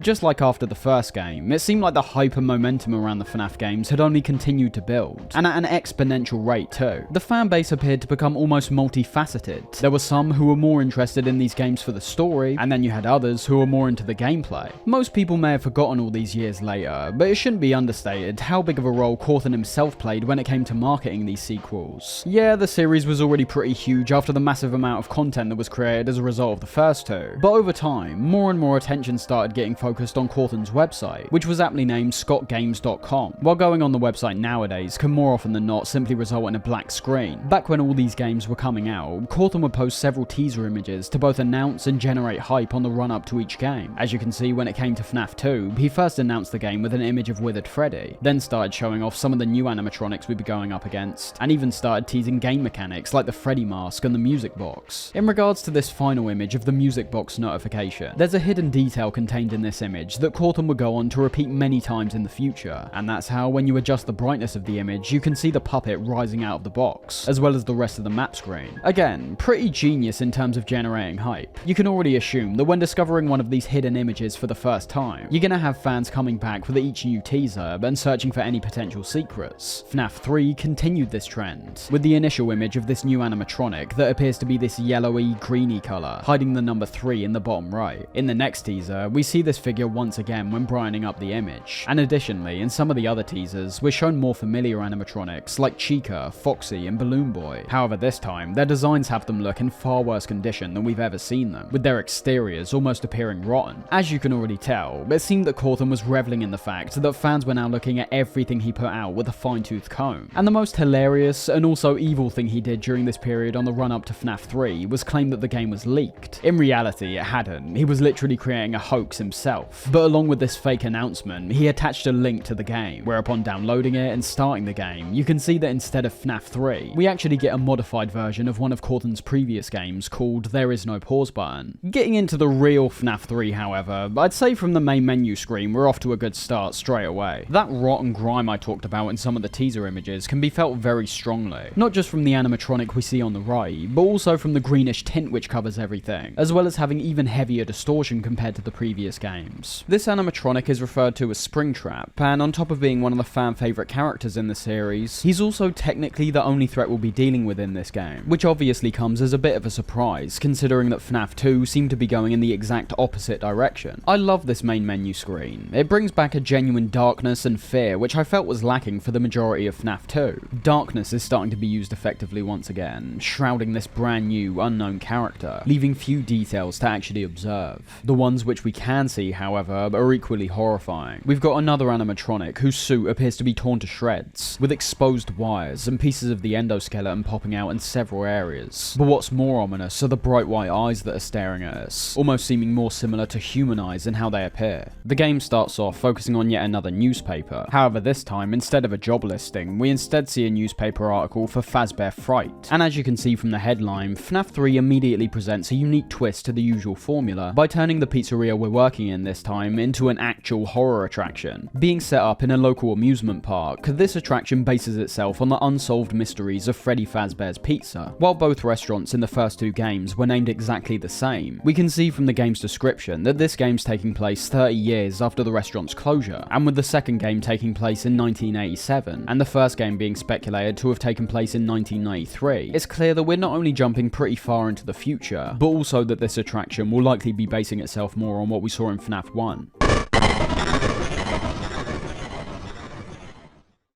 Just like after the first game, it seemed like the hype and momentum around the Fnaf games had only continued to build, and at an exponential rate too. The fan base appeared to become almost multifaceted. There were some who were more interested in these games for the story, and then you had others who were more into the gameplay. Most people may have forgotten all these years later, but it shouldn't be understated how big of a role Cawthon himself played when it came to marketing these sequels. Yeah, the series was already pretty huge after the massive amount of content that was created as a result of the first two, but over time, more and more attention started getting focused on Cawthon's website, which was aptly named scottgames.com. While going on the website nowadays can more often than not simply result in a black screen, back when all these games were coming out, Cawthon would post several teaser images to both announce and generate hype on the run-up to each game. As you can see, when it came to Fnaf 2, he first announced the game with an image of withered Freddy, then started showing off some of the new animatronics we'd be going up against, and even started teasing game mechanics like the Freddy mask and the music box. In regards to this final image of the music box notification, there's a hidden detail contained in this image that Cawthon would go on to repeat many times in the future, and that's how when you adjust the brightness of the image, you can see the puppet rising out of the box, as well as the rest of the map screen. Again, pretty genius in terms of generating hype. You can already assume that when discovering one of these hidden images for the first time, you're gonna have fans coming back with each new teaser and searching for any potential secrets. Fnaf 3 continued this trend, with the initial image of this new animatronic that appears to be this yellowy, greeny colour, hiding the number 3 in the bottom right. In the next teaser, we see this figure once again when brightening up the image, and additionally, in some of the other teasers, we're shown more familiar animatronics like Chica, Foxy, and Balloon Boy. However, this time, their designs have them look in far worse condition than we've ever seen them, with their exteriors almost appearing rotten. As you can already tell, it seemed that Cawthon was reveling in the fact that fans were now looking at everything he put out with a fine-tooth comb. And the most hilarious and also evil thing he did during this period on the run-up to Fnaf 3 was claim that the game was leaked. In reality, it hadn't. He was literally creating a hoax himself. But along with this fake announcement, he attached a link to the game, where upon downloading it and starting the game, you can see that instead of Fnaf 3, we actually get a modified version of one of Cawthon's previous games called There Is No Pause Button. Getting into the real Fnaf 3, however, I'd say from the main menu screen we're off to a good start straight away. That rot and grime I talked about in some of the teaser images can be felt very strongly, not just from the animatronic we see on the right, but also from the greenish tint which covers everything, as well as having even heavier distortion compared to the previous games. This animatronic is referred to as Springtrap, and on top of being one of the fan favourite characters in the series, he's also technically the only threat we'll be dealing with in this game, which obviously comes as a bit of a surprise, considering that Fnaf 2 seemed to be going in the exact opposite direction. I love this main menu screen. It brings back a genuine darkness and fear, which I felt was lacking for the majority of Fnaf 2. Darkness is starting to be used effectively once again, shrouding this brand new, unknown character, leaving few details to actually observe. The ones which we can see, however, are equally horrifying. We've got another animatronic whose suit appears to be torn to shreds, with exposed wires and pieces of the endoskeleton popping out in several areas. But what's more ominous are the bright white eyes that are staring at us, almost seeming more similar to human eyes in how they appear. The game starts off focusing on yet another newspaper. However, this time, instead of a job listing, we instead see a newspaper article for Fazbear Fright. And as you can see from the headline, Fnaf 3 immediately presents a unique twist to the usual formula by turning the pizzeria we're working in this time into an actual horror attraction. Being set up in a local amusement park, this attraction bases itself on the unsolved mysteries of Freddy Fazbear's Pizza. While both restaurants in the first two games were named exactly the same, we can see from the game's description that this game's taking place 30 years after the restaurant's closure, and with the second game taking place in 1987, and the first game being speculated to have taken place in 1993, it's clear that we're not only jumping pretty far into the future, but also that this attraction will likely be basing itself more on what we saw in Fnaf 1.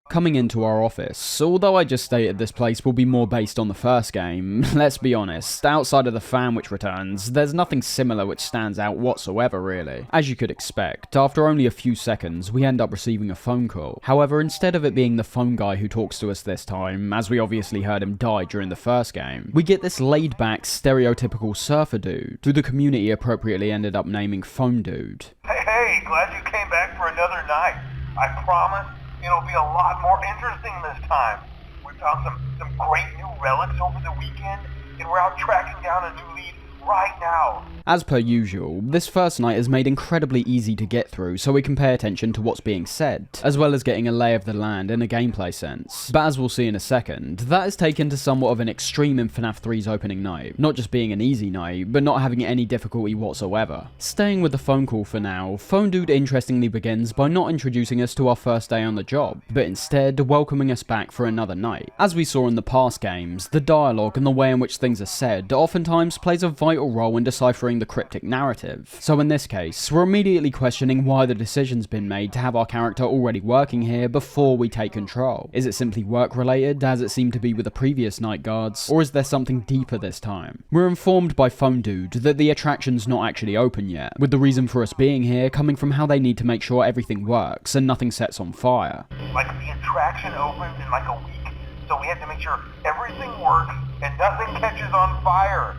Coming into our office, although I just stated this place will be more based on the first game, let's be honest, outside of the fan which returns, there's nothing similar which stands out whatsoever really. As you could expect, after only a few seconds, we end up receiving a phone call. However, instead of it being the phone guy who talks to us this time, as we obviously heard him die during the first game, we get this laid-back, stereotypical surfer dude, who the community appropriately ended up naming Phone Dude. Hey, glad you came back for another night. I promise it'll be a lot more interesting this time. We found some great new relics over the weekend, and we're out tracking down a new lead right now. As per usual, this first night is made incredibly easy to get through so we can pay attention to what's being said, as well as getting a lay of the land in a gameplay sense. But as we'll see in a second, that is taken to somewhat of an extreme in FNAF 3's opening night, not just being an easy night, but not having any difficulty whatsoever. Staying with the phone call for now, Phone Dude interestingly begins by not introducing us to our first day on the job, but instead welcoming us back for another night. As we saw in the past games, the dialogue and the way in which things are said oftentimes plays a vital role in deciphering the cryptic narrative. So in this case, we're immediately questioning why the decision's been made to have our character already working here before we take control. Is it simply work related, as it seemed to be with the previous night guards, or is there something deeper this time? We're informed by Phone Dude that the attraction's not actually open yet, with the reason for us being here coming from how they need to make sure everything works and nothing sets on fire. Like, the attraction opens in like a week, so we have to make sure everything works and nothing catches on fire.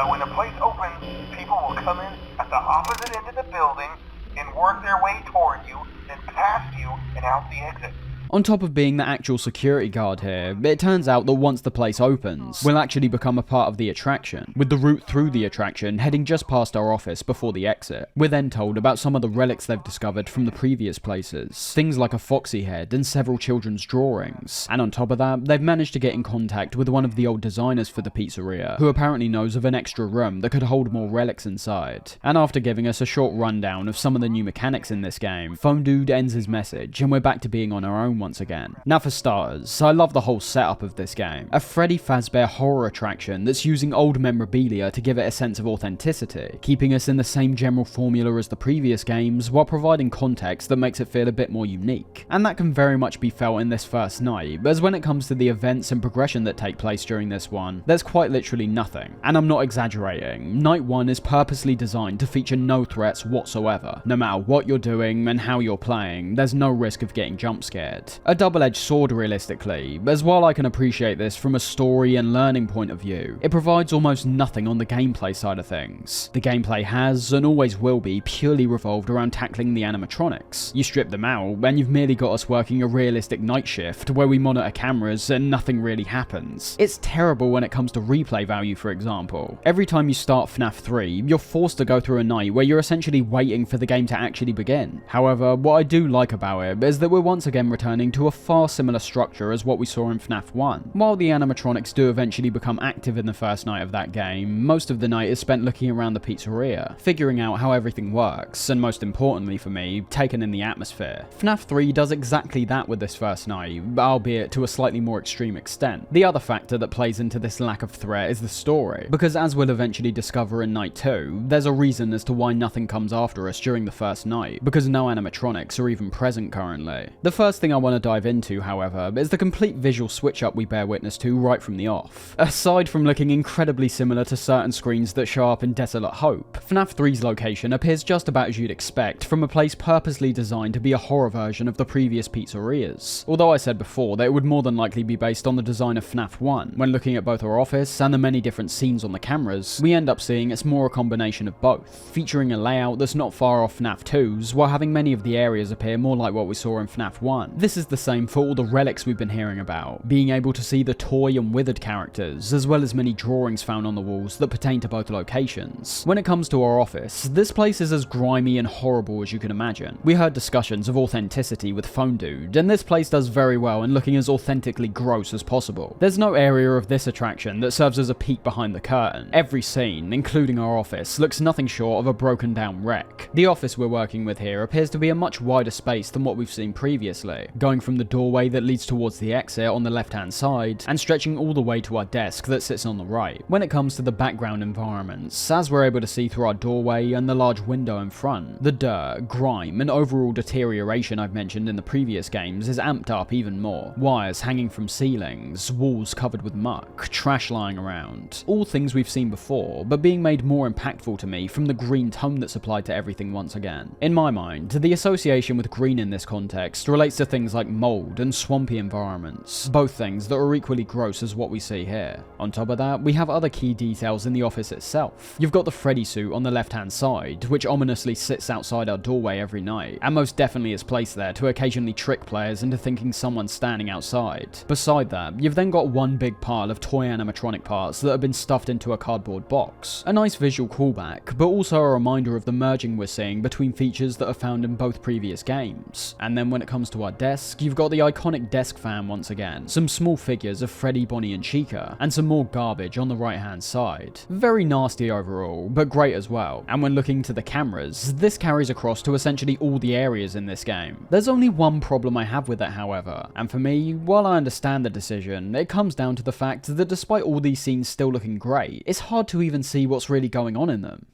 When the place opens, people will come in at the opposite end of the building and work their way toward you, then past you and out the exit. On top of being the actual security guard here, it turns out that once the place opens, we'll actually become a part of the attraction, with the route through the attraction heading just past our office before the exit. We're then told about some of the relics they've discovered from the previous places, things like a foxy head and several children's drawings. And on top of that, they've managed to get in contact with one of the old designers for the pizzeria, who apparently knows of an extra room that could hold more relics inside. And after giving us a short rundown of some of the new mechanics in this game, Phone Dude ends his message and we're back to being on our own once again. Now for starters, I love the whole setup of this game. A Freddy Fazbear horror attraction that's using old memorabilia to give it a sense of authenticity, keeping us in the same general formula as the previous games while providing context that makes it feel a bit more unique. And that can very much be felt in this first night, as when it comes to the events and progression that take place during this one, there's quite literally nothing. And I'm not exaggerating, night 1 is purposely designed to feature no threats whatsoever. No matter what you're doing and how you're playing, there's no risk of getting jump scared. A double-edged sword realistically, as while I can appreciate this from a story and learning point of view, it provides almost nothing on the gameplay side of things. The gameplay has, and always will be, purely revolved around tackling the animatronics. You strip them out, and you've merely got us working a realistic night shift where we monitor cameras and nothing really happens. It's terrible when it comes to replay value, for example. Every time you start FNAF 3, you're forced to go through a night where you're essentially waiting for the game to actually begin. However, what I do like about it is that we're once again returning to a far similar structure as what we saw in FNAF 1. While the animatronics do eventually become active in the first night of that game, most of the night is spent looking around the pizzeria, figuring out how everything works, and most importantly for me, taking in the atmosphere. FNAF 3 does exactly that with this first night, albeit to a slightly more extreme extent. The other factor that plays into this lack of threat is the story, because as we'll eventually discover in night 2, there's a reason as to why nothing comes after us during the first night, because no animatronics are even present currently. The first thing I want to dive into, however, is the complete visual switch up we bear witness to right from the off. Aside from looking incredibly similar to certain screens that show up in Desolate Hope, FNAF 3's location appears just about as you'd expect from a place purposely designed to be a horror version of the previous pizzerias. Although I said before that it would more than likely be based on the design of FNAF 1, when looking at both our office and the many different scenes on the cameras, we end up seeing it's more a combination of both, featuring a layout that's not far off FNAF 2's, while having many of the areas appear more like what we saw in FNAF 1. This is the same for all the relics we've been hearing about, being able to see the toy and withered characters, as well as many drawings found on the walls that pertain to both locations. When it comes to our office, this place is as grimy and horrible as you can imagine. We heard discussions of authenticity with Phone Dude, and this place does very well in looking as authentically gross as possible. There's no area of this attraction that serves as a peek behind the curtain. Every scene, including our office, looks nothing short of a broken down wreck. The office we're working with here appears to be a much wider space than what we've seen previously, going from the doorway that leads towards the exit on the left hand side, and stretching all the way to our desk that sits on the right. When it comes to the background environments, as we're able to see through our doorway and the large window in front, the dirt, grime, and overall deterioration I've mentioned in the previous games is amped up even more. Wires hanging from ceilings, walls covered with muck, trash lying around. All things we've seen before, but being made more impactful to me from the green tone that's applied to everything once again. In my mind, the association with green in this context relates to things like mold and swampy environments, both things that are equally gross as what we see here. On top of that, we have other key details in the office itself. You've got the Freddy suit on the left-hand side, which ominously sits outside our doorway every night, and most definitely is placed there to occasionally trick players into thinking someone's standing outside. Beside that, you've then got one big pile of toy animatronic parts that have been stuffed into a cardboard box. A nice visual callback, but also a reminder of the merging we're seeing between features that are found in both previous games. And then when it comes to our desk, you've got the iconic desk fan once again, some small figures of Freddy, Bonnie and Chica, and some more garbage on the right hand side. Very nasty overall, but great as well. And when looking to the cameras, this carries across to essentially all the areas in this game. There's only one problem I have with it, however, and for me, while I understand the decision, it comes down to the fact that despite all these scenes still looking great, it's hard to even see what's really going on in them.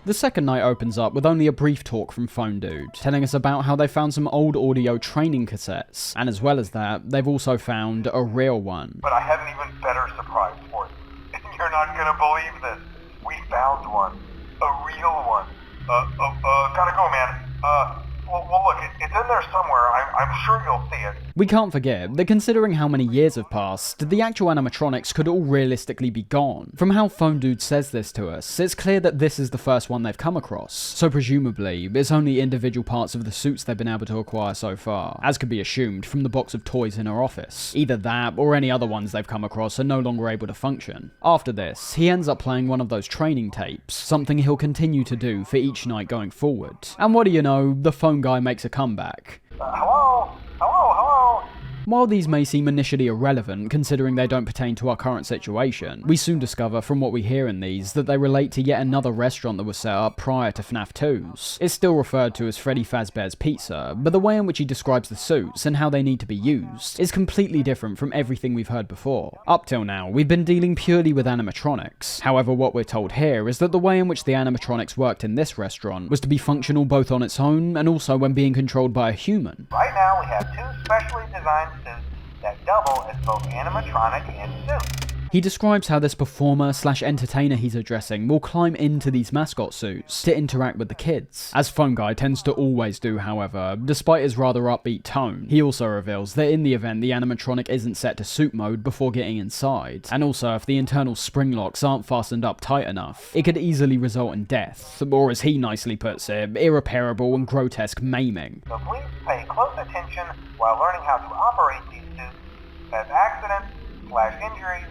The second night opens up with only a brief talk from Phone Dude, telling us about how they found some old audio training cassettes, and as well as that, they've also found a real one. But I have an even better surprise for you. You're not gonna believe this. We found one. A real one. Gotta go, man. Well, look, it's in there somewhere. I'm sure you'll see it. We can't forget that considering how many years have passed, the actual animatronics could all realistically be gone. From how Phone Dude says this to us, it's clear that this is the first one they've come across, so presumably, it's only individual parts of the suits they've been able to acquire so far, as could be assumed from the box of toys in her office. Either that, or any other ones they've come across are no longer able to function. After this, he ends up playing one of those training tapes, something he'll continue to do for each night going forward. And what do you know, the phone guy makes a comeback. Hello? While these may seem initially irrelevant considering they don't pertain to our current situation, we soon discover from what we hear in these that they relate to yet another restaurant that was set up prior to Fnaf 2's. It's still referred to as Freddy Fazbear's Pizza, but the way in which he describes the suits and how they need to be used is completely different from everything we've heard before. Up till now, we've been dealing purely with animatronics. However, what we're told here is that the way in which the animatronics worked in this restaurant was to be functional both on its own and also when being controlled by a human. Right now we have two specially designed suits that double as both animatronic and suit. He describes how this performer/entertainer he's addressing will climb into these mascot suits to interact with the kids. As Phone Guy tends to always do, however, despite his rather upbeat tone, he also reveals that in the event the animatronic isn't set to suit mode before getting inside, and also if the internal spring locks aren't fastened up tight enough, it could easily result in death, or as he nicely puts it, irreparable and grotesque maiming. So please pay close attention while learning how to operate these suits, as accidents/injuries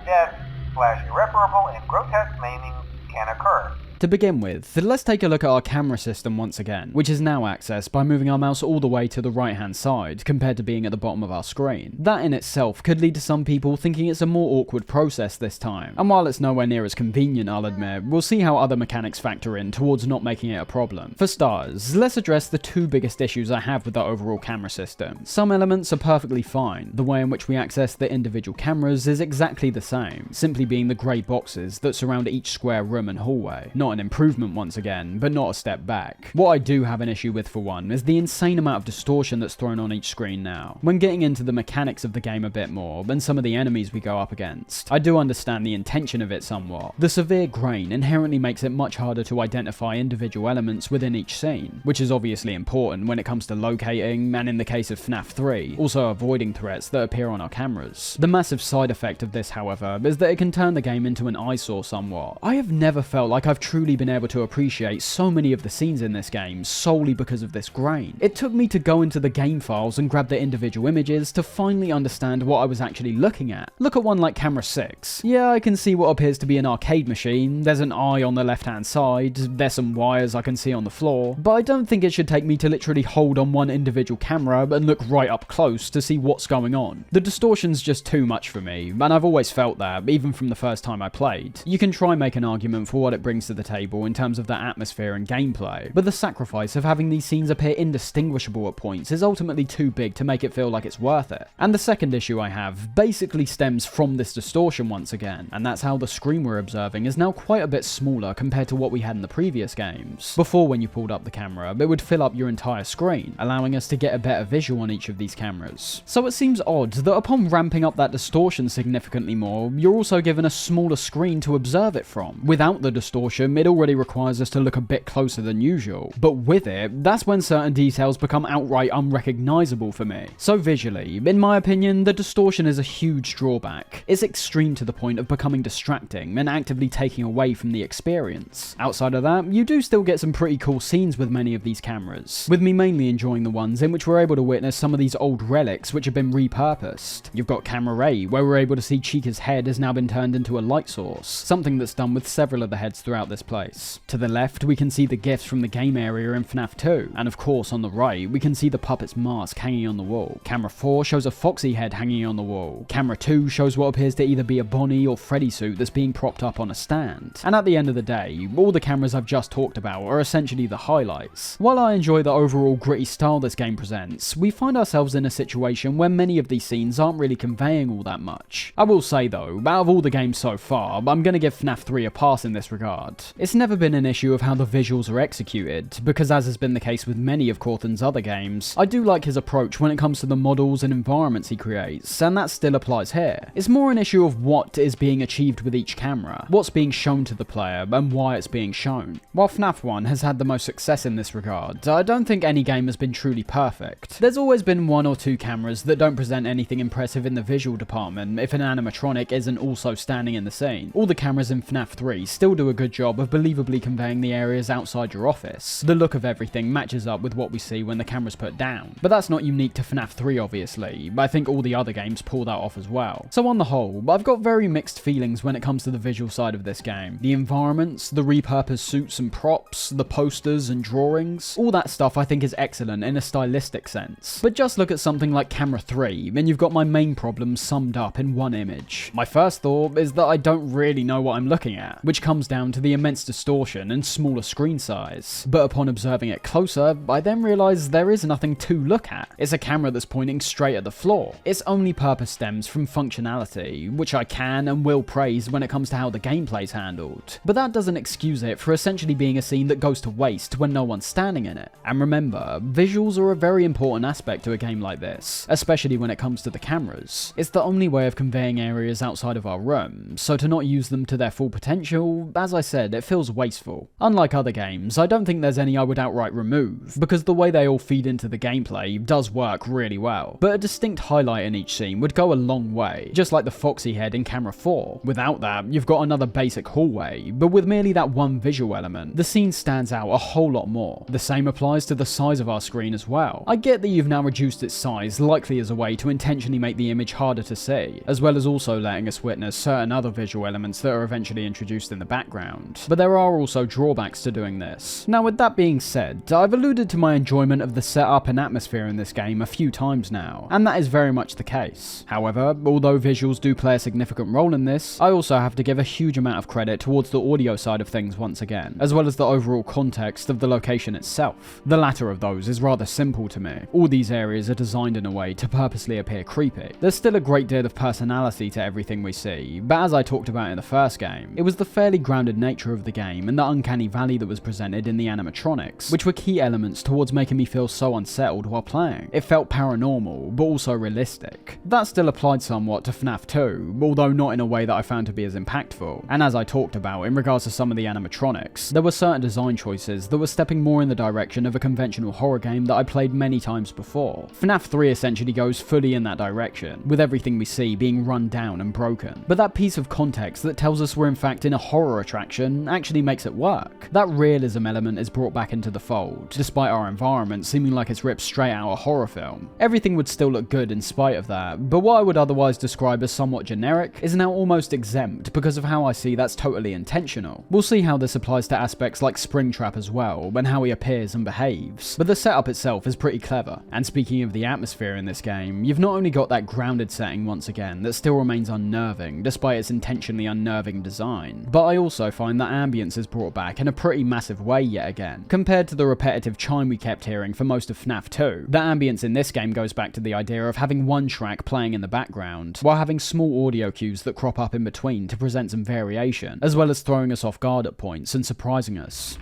death/irreparable and grotesque maiming can occur. To begin with, let's take a look at our camera system once again, which is now accessed by moving our mouse all the way to the right hand side compared to being at the bottom of our screen. That in itself could lead to some people thinking it's a more awkward process this time, and while it's nowhere near as convenient, I'll admit, we'll see how other mechanics factor in towards not making it a problem. For starters, let's address the two biggest issues I have with the overall camera system. Some elements are perfectly fine. The way in which we access the individual cameras is exactly the same, simply being the grey boxes that surround each square room and hallway. Not an improvement once again, but not a step back. What I do have an issue with for one is the insane amount of distortion that's thrown on each screen now. When getting into the mechanics of the game a bit more, and some of the enemies we go up against, I do understand the intention of it somewhat. The severe grain inherently makes it much harder to identify individual elements within each scene, which is obviously important when it comes to locating, and in the case of Fnaf 3, also avoiding threats that appear on our cameras. The massive side effect of this, however, is that it can turn the game into an eyesore somewhat. I have never felt like I've truly been able to appreciate so many of the scenes in this game solely because of this grain. It took me to go into the game files and grab the individual images to finally understand what I was actually looking at. Look at one like camera 6. Yeah, I can see what appears to be an arcade machine, there's an eye on the left hand side, there's some wires I can see on the floor, but I don't think it should take me to literally hold on one individual camera and look right up close to see what's going on. The distortion's just too much for me, and I've always felt that, even from the first time I played. You can try and make an argument for what it brings to the table in terms of the atmosphere and gameplay, but the sacrifice of having these scenes appear indistinguishable at points is ultimately too big to make it feel like it's worth it. And the second issue I have basically stems from this distortion once again, and that's how the screen we're observing is now quite a bit smaller compared to what we had in the previous games. Before, when you pulled up the camera, it would fill up your entire screen, allowing us to get a better visual on each of these cameras. So it seems odd that upon ramping up that distortion significantly more, you're also given a smaller screen to observe it from. Without the distortion, game, it already requires us to look a bit closer than usual. But with it, that's when certain details become outright unrecognizable for me. So visually, in my opinion, the distortion is a huge drawback. It's extreme to the point of becoming distracting and actively taking away from the experience. Outside of that, you do still get some pretty cool scenes with many of these cameras, with me mainly enjoying the ones in which we're able to witness some of these old relics which have been repurposed. You've got camera A, where we're able to see Chica's head has now been turned into a light source, something that's done with several of the heads throughout this place. To the left, we can see the gifts from the game area in Fnaf 2, and of course on the right, we can see the puppet's mask hanging on the wall. Camera 4 shows a Foxy head hanging on the wall. Camera 2 shows what appears to either be a Bonnie or Freddy suit that's being propped up on a stand. And at the end of the day, all the cameras I've just talked about are essentially the highlights. While I enjoy the overall gritty style this game presents, we find ourselves in a situation where many of these scenes aren't really conveying all that much. I will say though, out of all the games so far, I'm going to give Fnaf 3 a pass in this regard. It's never been an issue of how the visuals are executed, because as has been the case with many of Corthan's other games, I do like his approach when it comes to the models and environments he creates, and that still applies here. It's more an issue of what is being achieved with each camera, what's being shown to the player, and why it's being shown. While Fnaf 1 has had the most success in this regard, I don't think any game has been truly perfect. There's always been one or two cameras that don't present anything impressive in the visual department if an animatronic isn't also standing in the scene. All the cameras in Fnaf 3 still do a good job of believably conveying the areas outside your office. The look of everything matches up with what we see when the camera's put down. But that's not unique to Fnaf 3 obviously, I think all the other games pull that off as well. So on the whole, I've got very mixed feelings when it comes to the visual side of this game. The environments, the repurposed suits and props, the posters and drawings, all that stuff I think is excellent in a stylistic sense. But just look at something like Camera 3 and you've got my main problems summed up in one image. My first thought is that I don't really know what I'm looking at, which comes down to the immense distortion and smaller screen size. But upon observing it closer, I then realise there is nothing to look at. It's a camera that's pointing straight at the floor. Its only purpose stems from functionality, which I can and will praise when it comes to how the gameplay's handled. But that doesn't excuse it for essentially being a scene that goes to waste when no one's standing in it. And remember, visuals are a very important aspect to a game like this, especially when it comes to the cameras. It's the only way of conveying areas outside of our room, so to not use them to their full potential, as I said, it feels wasteful. Unlike other games, I don't think there's any I would outright remove, because the way they all feed into the gameplay does work really well. But a distinct highlight in each scene would go a long way, just like the Foxy head in Camera 4. Without that, you've got another basic hallway, but with merely that one visual element, the scene stands out a whole lot more. The same applies to the size of our screen as well. I get that you've now reduced its size, likely as a way to intentionally make the image harder to see, as well as also letting us witness certain other visual elements that are eventually introduced in the background. But there are also drawbacks to doing this. Now with that being said, I've alluded to my enjoyment of the setup and atmosphere in this game a few times now, and that is very much the case. However, although visuals do play a significant role in this, I also have to give a huge amount of credit towards the audio side of things once again, as well as the overall context of the location itself. The latter of those is rather simple to me. All these areas are designed in a way to purposely appear creepy. There's still a great deal of personality to everything we see, but as I talked about in the first game, it was the fairly grounded nature of the game and the uncanny valley that was presented in the animatronics, which were key elements towards making me feel so unsettled while playing. It felt paranormal, but also realistic. That still applied somewhat to Fnaf 2, although not in a way that I found to be as impactful. And as I talked about in regards to some of the animatronics, there were certain design choices that were stepping more in the direction of a conventional horror game that I played many times before. Fnaf 3 essentially goes fully in that direction, with everything we see being run down and broken. But that piece of context that tells us we're in fact in a horror attraction actually makes it work. That realism element is brought back into the fold, despite our environment seeming like it's ripped straight out of a horror film. Everything would still look good in spite of that, but what I would otherwise describe as somewhat generic is now almost exempt because of how I see that's totally intentional. We'll see how this applies to aspects like Springtrap as well, and how he appears and behaves, but the setup itself is pretty clever. And speaking of the atmosphere in this game, you've not only got that grounded setting once again that still remains unnerving despite its intentionally unnerving design, but I also find that ambience is brought back in a pretty massive way yet again. Compared to the repetitive chime we kept hearing for most of Fnaf 2, the ambience in this game goes back to the idea of having one track playing in the background, while having small audio cues that crop up in between to present some variation, as well as throwing us off guard at points and surprising us.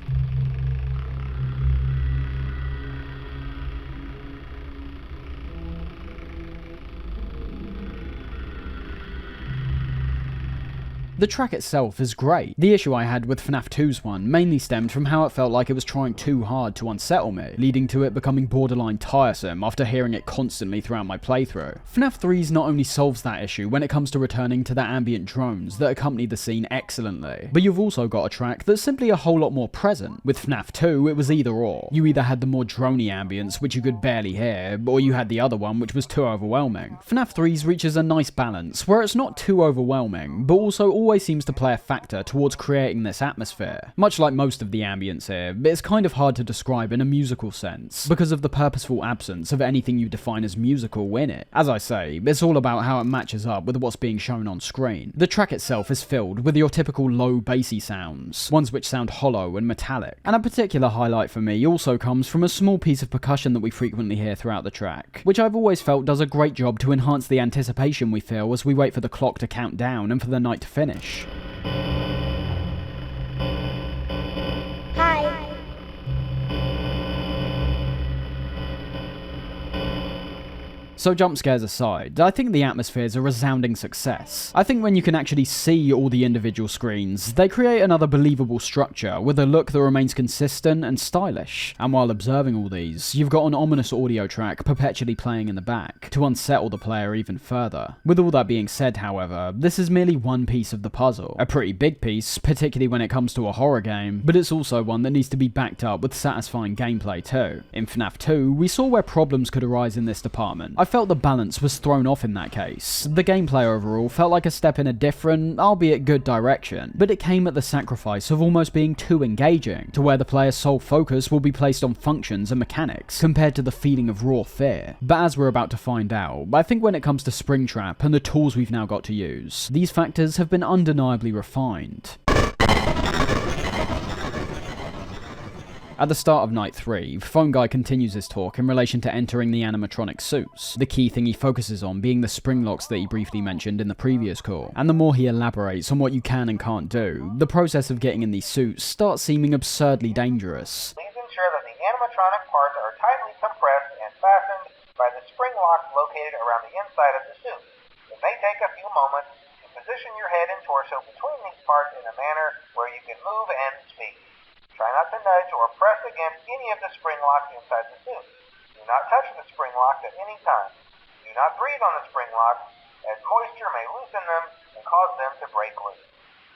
The track itself is great. The issue I had with Fnaf 2's one mainly stemmed from how it felt like it was trying too hard to unsettle me, leading to it becoming borderline tiresome after hearing it constantly throughout my playthrough. Fnaf 3's not only solves that issue when it comes to returning to the ambient drones that accompany the scene excellently, but you've also got a track that's simply a whole lot more present. With Fnaf 2, it was either or. You either had the more drony ambience, which you could barely hear, or you had the other one, which was too overwhelming. Fnaf 3's reaches a nice balance, where it's not too overwhelming, but also always seems to play a factor towards creating this atmosphere. Much like most of the ambience here, it's kind of hard to describe in a musical sense, because of the purposeful absence of anything you define as musical in it. As I say, it's all about how it matches up with what's being shown on screen. The track itself is filled with your typical low bassy sounds, ones which sound hollow and metallic. And a particular highlight for me also comes from a small piece of percussion that we frequently hear throughout the track, which I've always felt does a great job to enhance the anticipation we feel as we wait for the clock to count down and for the night to finish. Hi. So jump scares aside, I think the atmosphere is a resounding success. I think when you can actually see all the individual screens, they create another believable structure with a look that remains consistent and stylish. And while observing all these, you've got an ominous audio track perpetually playing in the back to unsettle the player even further. With all that being said, however, this is merely one piece of the puzzle. A pretty big piece, particularly when it comes to a horror game, but it's also one that needs to be backed up with satisfying gameplay too. In Fnaf 2, we saw where problems could arise in this department. I felt the balance was thrown off in that case. The gameplay overall felt like a step in a different, albeit good direction, but it came at the sacrifice of almost being too engaging, to where the player's sole focus will be placed on functions and mechanics, compared to the feeling of raw fear. But as we're about to find out, I think when it comes to Springtrap and the tools we've now got to use, these factors have been undeniably refined. At the start of Night 3, Phone Guy continues his talk in relation to entering the animatronic suits, the key thing he focuses on being the spring locks that he briefly mentioned in the previous call. And the more he elaborates on what you can and can't do, the process of getting in these suits starts seeming absurdly dangerous. Please ensure that the animatronic parts are tightly compressed and fastened by the spring locks located around the inside of the suit. It may take a few moments to position your head and torso between these parts in a manner where you can move and speak. Try not to nudge or press against any of the spring locks inside the suit. Do not touch the spring locks at any time. Do not breathe on the spring locks, as moisture may loosen them and cause them to break loose.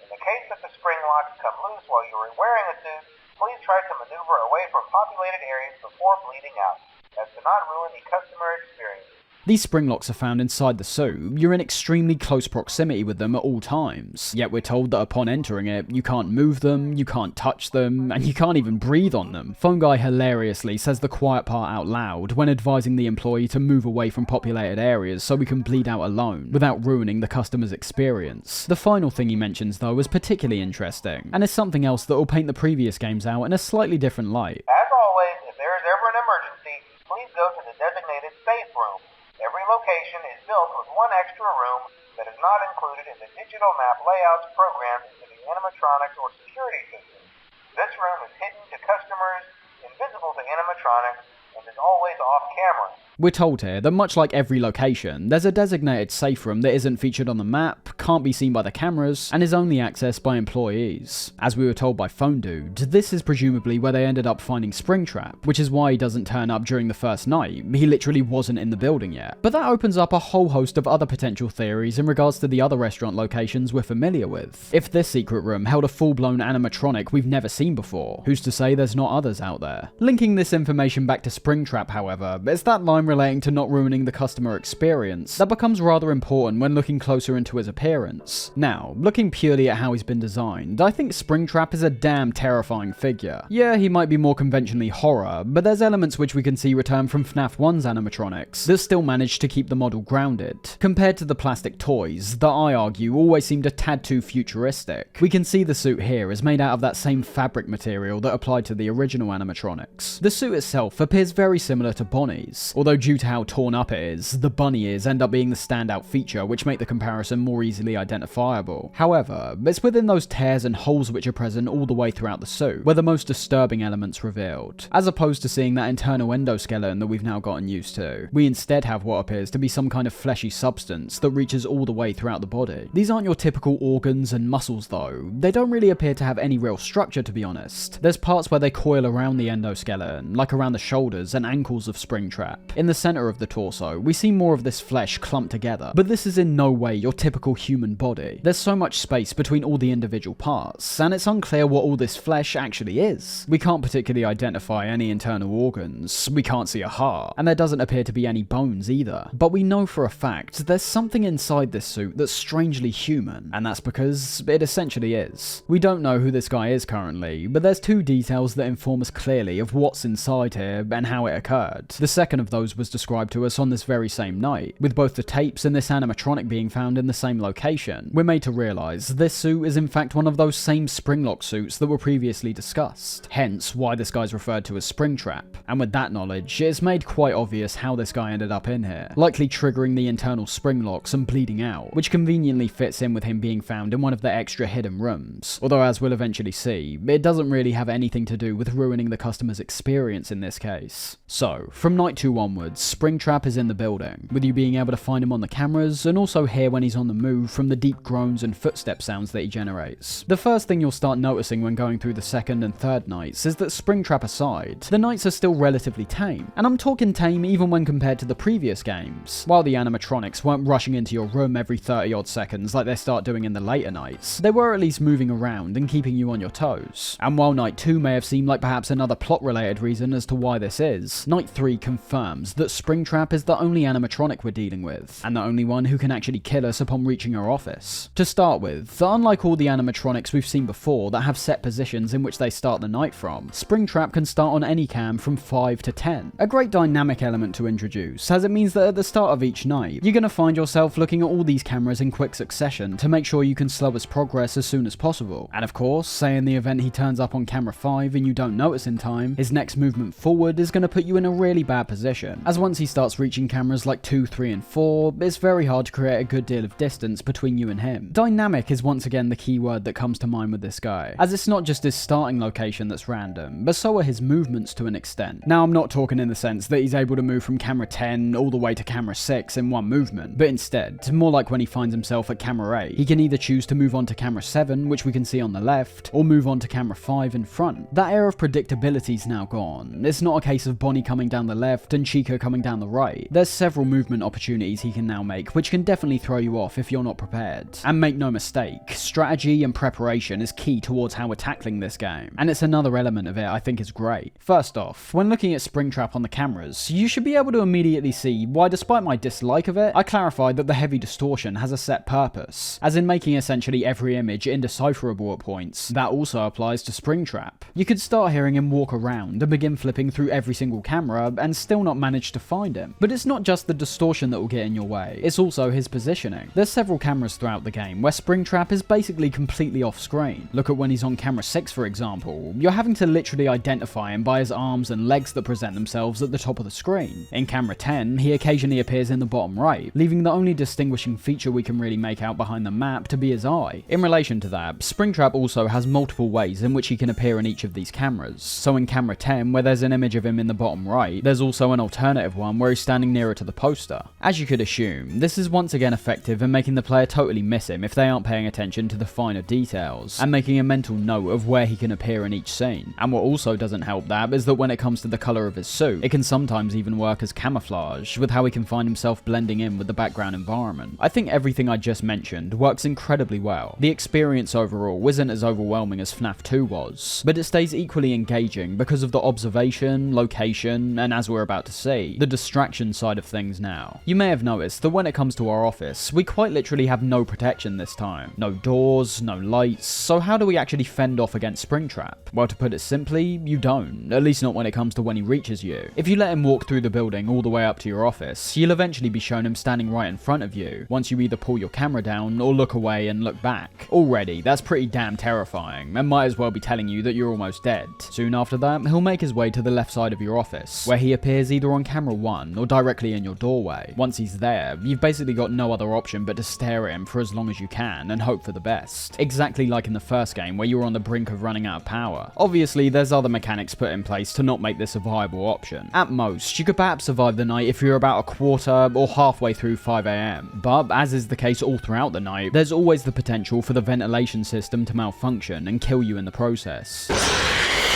In the case that the spring locks come loose while you are wearing a suit, please try to maneuver away from populated areas before bleeding out, as to not ruin the customer experience. These spring locks are found inside the suit. You're in extremely close proximity with them at all times, yet we're told that upon entering it, you can't move them, you can't touch them, and you can't even breathe on them. Phone Guy hilariously says the quiet part out loud when advising the employee to move away from populated areas so we can bleed out alone, without ruining the customer's experience. The final thing he mentions though is particularly interesting, and is something else that will paint the previous games out in a slightly different light. As always, if there is ever an emergency, please go to the designated safe room. Every location is built with one extra room that is not included in the digital map layouts programmed into the animatronics or security system. This room is hidden to customers, invisible to animatronics, and is always off camera. We're told here that much like every location, there's a designated safe room that isn't featured on the map, can't be seen by the cameras, and is only accessed by employees. As we were told by Phone Dude, this is presumably where they ended up finding Springtrap, which is why he doesn't turn up during the first night. He literally wasn't in the building yet. But that opens up a whole host of other potential theories in regards to the other restaurant locations we're familiar with. If this secret room held a full-blown animatronic we've never seen before, who's to say there's not others out there? Linking this information back to Springtrap, however, it's that line relating to not ruining the customer experience that becomes rather important when looking closer into his appearance. Now, looking purely at how he's been designed, I think Springtrap is a damn terrifying figure. Yeah, he might be more conventionally horror, but there's elements which we can see return from Fnaf 1's animatronics that still manage to keep the model grounded. Compared to the plastic toys, that I argue always seemed a tad too futuristic. We can see the suit here is made out of that same fabric material that applied to the original animatronics. The suit itself appears very similar to Bonnie's, although due to how torn up it is, the bunny ears end up being the standout feature, which make the comparison more easily identifiable. However, it's within those tears and holes which are present all the way throughout the suit where the most disturbing elements revealed. As opposed to seeing that internal endoskeleton that we've now gotten used to, we instead have what appears to be some kind of fleshy substance that reaches all the way throughout the body. These aren't your typical organs and muscles though. They don't really appear to have any real structure, to be honest. There's parts where they coil around the endoskeleton, like around the shoulders and ankles of Springtrap. In the center of the torso, we see more of this flesh clumped together, but this is in no way your typical human body. There's so much space between all the individual parts, and it's unclear what all this flesh actually is. We can't particularly identify any internal organs, we can't see a heart, and there doesn't appear to be any bones either. But we know for a fact there's something inside this suit that's strangely human, and that's because it essentially is. We don't know who this guy is currently, but there's two details that inform us clearly of what's inside here and how it occurred. The second of those was described to us on this very same night, with both the tapes and this animatronic being found in the same location. We're made to realise this suit is in fact one of those same Springlock suits that were previously discussed, hence why this guy's referred to as Springtrap. And with that knowledge, it's made quite obvious how this guy ended up in here, likely triggering the internal spring locks and bleeding out, which conveniently fits in with him being found in one of the extra hidden rooms. Although as we'll eventually see, it doesn't really have anything to do with ruining the customer's experience in this case. So, from night 2 onwards, Springtrap is in the building, with you being able to find him on the cameras and also hear when he's on the move from the deep groans and footstep sounds that he generates. The first thing you'll start noticing when going through the second and third nights is that Springtrap aside, the nights are still relatively tame, and I'm talking tame even when compared to the previous games. While the animatronics weren't rushing into your room every 30 odd seconds like they start doing in the later nights, they were at least moving around and keeping you on your toes. And while night 2 may have seemed like perhaps another plot related reason as to why this is, night 3 confirms that Springtrap is the only animatronic we're dealing with, and the only one who can actually kill us upon reaching our office. To start with, unlike all the animatronics we've seen before that have set positions in which they start the night from, Springtrap can start on any cam from 5 to 10. A great dynamic element to introduce, as it means that at the start of each night, you're going to find yourself looking at all these cameras in quick succession to make sure you can slow his progress as soon as possible. And of course, say in the event he turns up on camera 5 and you don't notice in time, his next movement forward is going to put you in a really bad position, as once he starts reaching cameras like 2, 3 and 4, it's very hard to create a good deal of distance between you and him. Dynamic is once again the key word that comes to mind with this guy, as it's not just his starting location that's random, but so are his movements to an extent. Now I'm not talking in the sense that he's able to move from camera 10 all the way to camera 6 in one movement, but instead, more like when he finds himself at camera 8, he can either choose to move on to camera 7, which we can see on the left, or move on to camera 5 in front. That air of predictability's now gone. It's not a case of Bonnie coming down the left and Chico coming down the right. There's several movement opportunities he can now make, which can definitely throw you off if you're not prepared. And make no mistake, strategy and preparation is key towards how we're tackling this game, and it's another element of it I think is great. First off, when looking at Springtrap on the cameras, you should be able to immediately see why, despite my dislike of it, I clarified that the heavy distortion has a set purpose, as in making essentially every image indecipherable at points. That also applies to Springtrap. You could start hearing him walk around and begin flipping through every single camera and still not manage to find him. But it's not just the distortion that will get in your way, it's also his positioning. There's several cameras throughout the game where Springtrap is basically completely off screen. Look at when he's on camera 6 for example, you're having to literally identify him by his arms and legs that present themselves at the top of the screen. In camera 10, he occasionally appears in the bottom right, leaving the only distinguishing feature we can really make out behind the map to be his eye. In relation to that, Springtrap also has multiple ways in which he can appear in each of these cameras. So in camera 10, where there's an image of him in the bottom right, there's also an alternative one where he's standing nearer to the poster. As you could assume, this is once again effective in making the player totally miss him if they aren't paying attention to the finer details, and making a mental note of where he can appear in each scene. And what also doesn't help that is that when it comes to the colour of his suit, it can sometimes even work as camouflage, with how he can find himself blending in with the background environment. I think everything I just mentioned works incredibly well. The experience overall isn't as overwhelming as Fnaf 2 was, but it stays equally engaging because of the observation, location, and as we're about to see, the distraction side of things now. You may have noticed that when it comes to our office, we quite literally have no protection this time. No doors, no lights, so how do we actually fend off against Springtrap? Well, to put it simply, you don't, at least not when it comes to when he reaches you. If you let him walk through the building all the way up to your office, you'll eventually be shown him standing right in front of you, once you either pull your camera down or look away and look back. Already, that's pretty damn terrifying, and might as well be telling you that you're almost dead. Soon after that, he'll make his way to the left side of your office, where he appears either on on camera 1 or directly in your doorway. Once he's there, you've basically got no other option but to stare at him for as long as you can and hope for the best. Exactly like in the first game where you were on the brink of running out of power. Obviously, there's other mechanics put in place to not make this a viable option. At most, you could perhaps survive the night if you're about a quarter or halfway through 5 AM, but as is the case all throughout the night, there's always the potential for the ventilation system to malfunction and kill you in the process.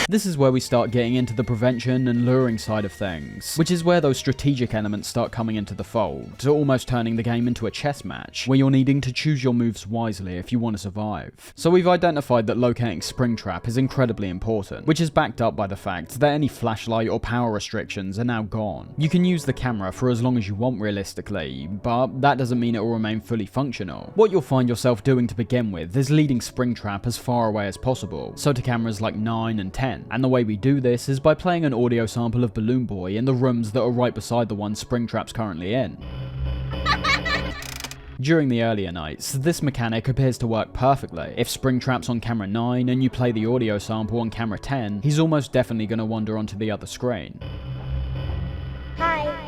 This is where we start getting into the prevention and luring side of things, which is where those strategic elements start coming into the fold, almost turning the game into a chess match, where you're needing to choose your moves wisely if you want to survive. So we've identified that locating Springtrap is incredibly important, which is backed up by the fact that any flashlight or power restrictions are now gone. You can use the camera for as long as you want realistically, but that doesn't mean it will remain fully functional. What you'll find yourself doing to begin with is leading Springtrap as far away as possible, so to cameras like 9 and 10. And the way we do this is by playing an audio sample of Balloon Boy in the rooms that are right beside the one Springtrap's currently in. During the earlier nights, this mechanic appears to work perfectly. If Springtrap's on camera 9 and you play the audio sample on camera 10, he's almost definitely going to wander onto the other screen. Hi.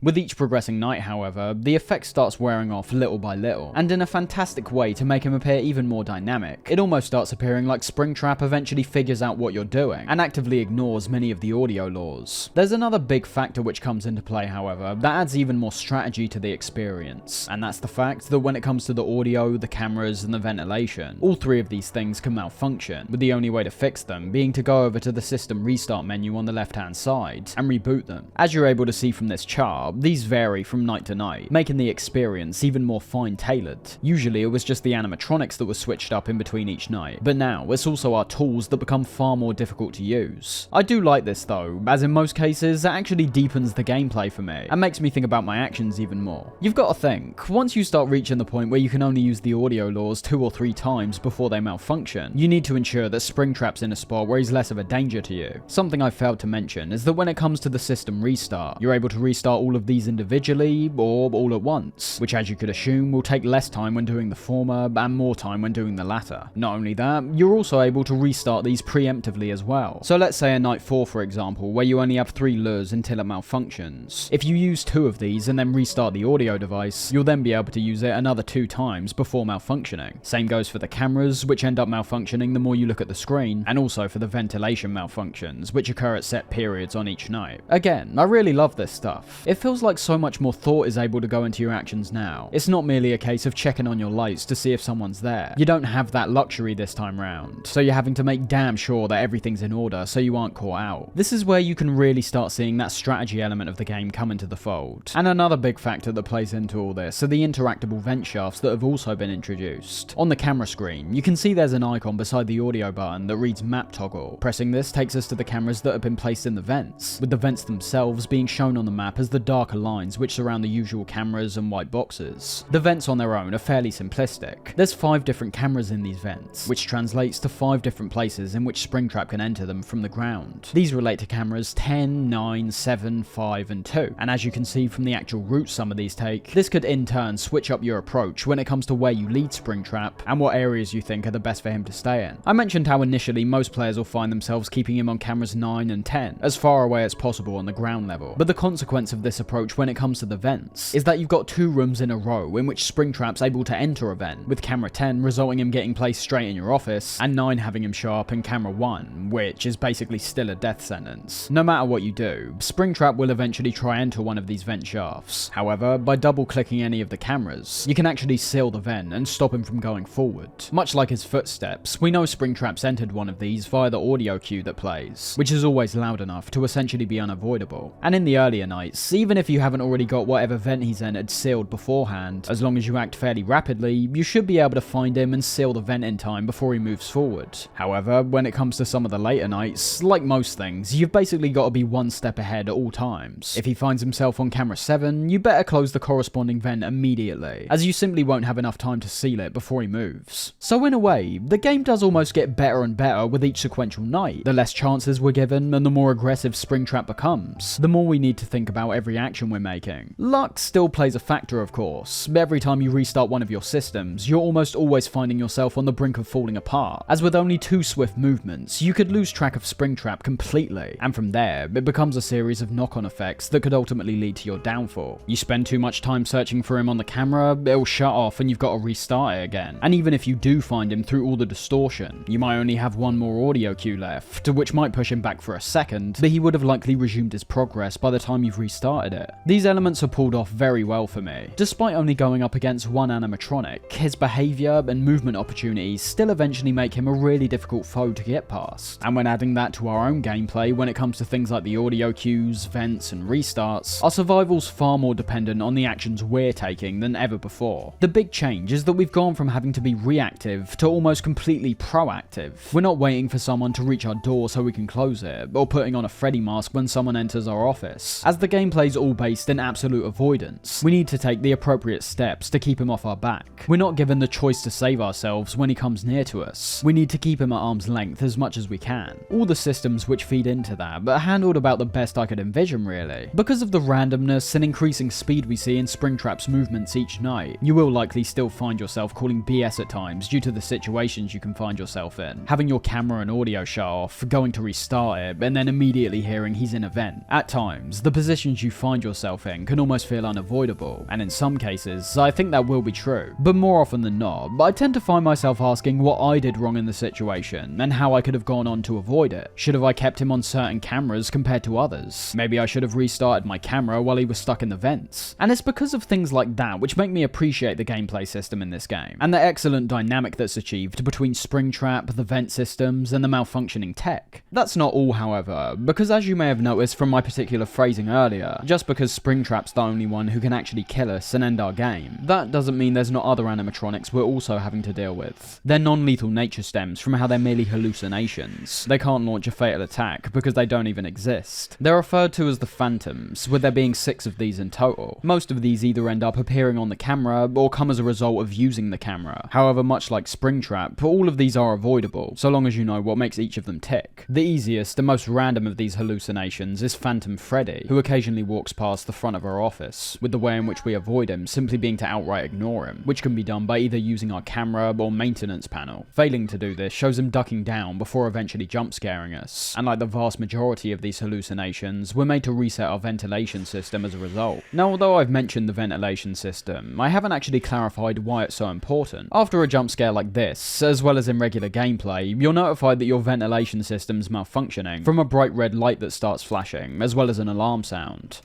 With each progressing night, however, the effect starts wearing off little by little, and in a fantastic way to make him appear even more dynamic. It almost starts appearing like Springtrap eventually figures out what you're doing, and actively ignores many of the audio laws. There's another big factor which comes into play, however, that adds even more strategy to the experience, and that's the fact that when it comes to the audio, the cameras, and the ventilation, all three of these things can malfunction, with the only way to fix them being to go over to the system restart menu on the left-hand side, and reboot them. As you're able to see from this chart, these vary from night to night, making the experience even more fine-tailored. Usually it was just the animatronics that were switched up in between each night, but now it's also our tools that become far more difficult to use. I do like this though, as in most cases it actually deepens the gameplay for me, and makes me think about my actions even more. You've got to think, once you start reaching the point where you can only use the audio laws 2 or 3 times before they malfunction, you need to ensure that Springtrap's in a spot where he's less of a danger to you. Something I failed to mention is that when it comes to the system restart, you're able to restart all of these individually or all at once, which as you could assume will take less time when doing the former and more time when doing the latter. Not only that, you're also able to restart these preemptively as well. So let's say a night 4 for example, where you only have 3 lures until it malfunctions. If you use 2 of these and then restart the audio device, you'll then be able to use it another 2 times before malfunctioning. Same goes for the cameras, which end up malfunctioning the more you look at the screen, and also for the ventilation malfunctions, which occur at set periods on each night. Again, I really love this stuff. It feels like so much more thought is able to go into your actions now. It's not merely a case of checking on your lights to see if someone's there. You don't have that luxury this time round, so you're having to make damn sure that everything's in order so you aren't caught out. This is where you can really start seeing that strategy element of the game come into the fold. And another big factor that plays into all this are the interactable vent shafts that have also been introduced. On the camera screen, you can see there's an icon beside the audio button that reads map toggle. Pressing this takes us to the cameras that have been placed in the vents, with the vents themselves being shown on the map as the darker lines which surround the usual cameras and white boxes. The vents on their own are fairly simplistic. There's 5 different cameras in these vents, which translates to 5 different places in which Springtrap can enter them from the ground. These relate to cameras 10, 9, 7, 5 and 2, and as you can see from the actual route some of these take, this could in turn switch up your approach when it comes to where you lead Springtrap and what areas you think are the best for him to stay in. I mentioned how initially most players will find themselves keeping him on cameras 9 and 10, as far away as possible on the ground level, but the consequence of this approach when it comes to the vents is that you've got 2 rooms in a row in which Springtrap's able to enter a vent, with camera 10 resulting in getting placed straight in your office, and 9 having him show up in camera 1, which is basically still a death sentence. No matter what you do, Springtrap will eventually try enter one of these vent shafts. However, by double clicking any of the cameras, you can actually seal the vent and stop him from going forward. Much like his footsteps, we know Springtrap's entered one of these via the audio cue that plays, which is always loud enough to essentially be unavoidable. And in the earlier nights, even if you haven't already got whatever vent he's entered sealed beforehand, as long as you act fairly rapidly, you should be able to find him and seal the vent in time before he moves forward. However, when it comes to some of the later nights, like most things, you've basically got to be one step ahead at all times. If he finds himself on camera 7, you better close the corresponding vent immediately, as you simply won't have enough time to seal it before he moves. So in a way, the game does almost get better and better with each sequential night. The less chances we're given and the more aggressive Springtrap becomes, the more we need to think about every reaction we're making. Luck still plays a factor, of course. Every time you restart one of your systems, you're almost always finding yourself on the brink of falling apart, as with only 2 swift movements, you could lose track of Springtrap completely, and from there, it becomes a series of knock-on effects that could ultimately lead to your downfall. You spend too much time searching for him on the camera, it'll shut off and you've got to restart it again. And even if you do find him through all the distortion, you might only have one more audio cue left, which might push him back for a second, but he would have likely resumed his progress by the time you've restarted it. These elements are pulled off very well for me. Despite only going up against one animatronic, his behaviour and movement opportunities still eventually make him a really difficult foe to get past. And when adding that to our own gameplay when it comes to things like the audio cues, vents and restarts, our survival's far more dependent on the actions we're taking than ever before. The big change is that we've gone from having to be reactive to almost completely proactive. We're not waiting for someone to reach our door so we can close it, or putting on a Freddy mask when someone enters our office. As the gameplay's all based in absolute avoidance, we need to take the appropriate steps to keep him off our back. We're not given the choice to save ourselves when he comes near to us. We need to keep him at arm's length as much as we can. All the systems which feed into that, but handled about the best I could envision really. Because of the randomness and increasing speed we see in Springtrap's movements each night, you will likely still find yourself calling BS at times due to the situations you can find yourself in. Having your camera and audio shut off, going to restart it, and then immediately hearing he's in a vent. At times, the positions you find yourself in can almost feel unavoidable, and in some cases, I think that will be true. But more often than not, I tend to find myself asking what I did wrong in the situation, and how I could have gone on to avoid it. Should have I kept him on certain cameras compared to others? Maybe I should have restarted my camera while he was stuck in the vents. And it's because of things like that which make me appreciate the gameplay system in this game, and the excellent dynamic that's achieved between Springtrap, the vent systems, and the malfunctioning tech. That's not all, however, because as you may have noticed from my particular phrasing earlier, just because Springtrap's the only one who can actually kill us and end our game, that doesn't mean there's not other animatronics we're also having to deal with. Their non-lethal nature stems from how they're merely hallucinations. They can't launch a fatal attack because they don't even exist. They're referred to as the Phantoms, with there being 6 of these in total. Most of these either end up appearing on the camera or come as a result of using the camera. However, much like Springtrap, all of these are avoidable, so long as you know what makes each of them tick. The easiest and most random of these hallucinations is Phantom Freddy, who occasionally walks past the front of our office, with the way in which we avoid him simply being to outright ignore him, which can be done by either using our camera or maintenance panel. Failing to do this shows him ducking down before eventually jump scaring us, and like the vast majority of these hallucinations, we're made to reset our ventilation system as a result. Now, although I've mentioned the ventilation system, I haven't actually clarified why it's so important. After a jump scare like this, as well as in regular gameplay, you're notified that your ventilation system's malfunctioning from a bright red light that starts flashing, as well as an alarm sound.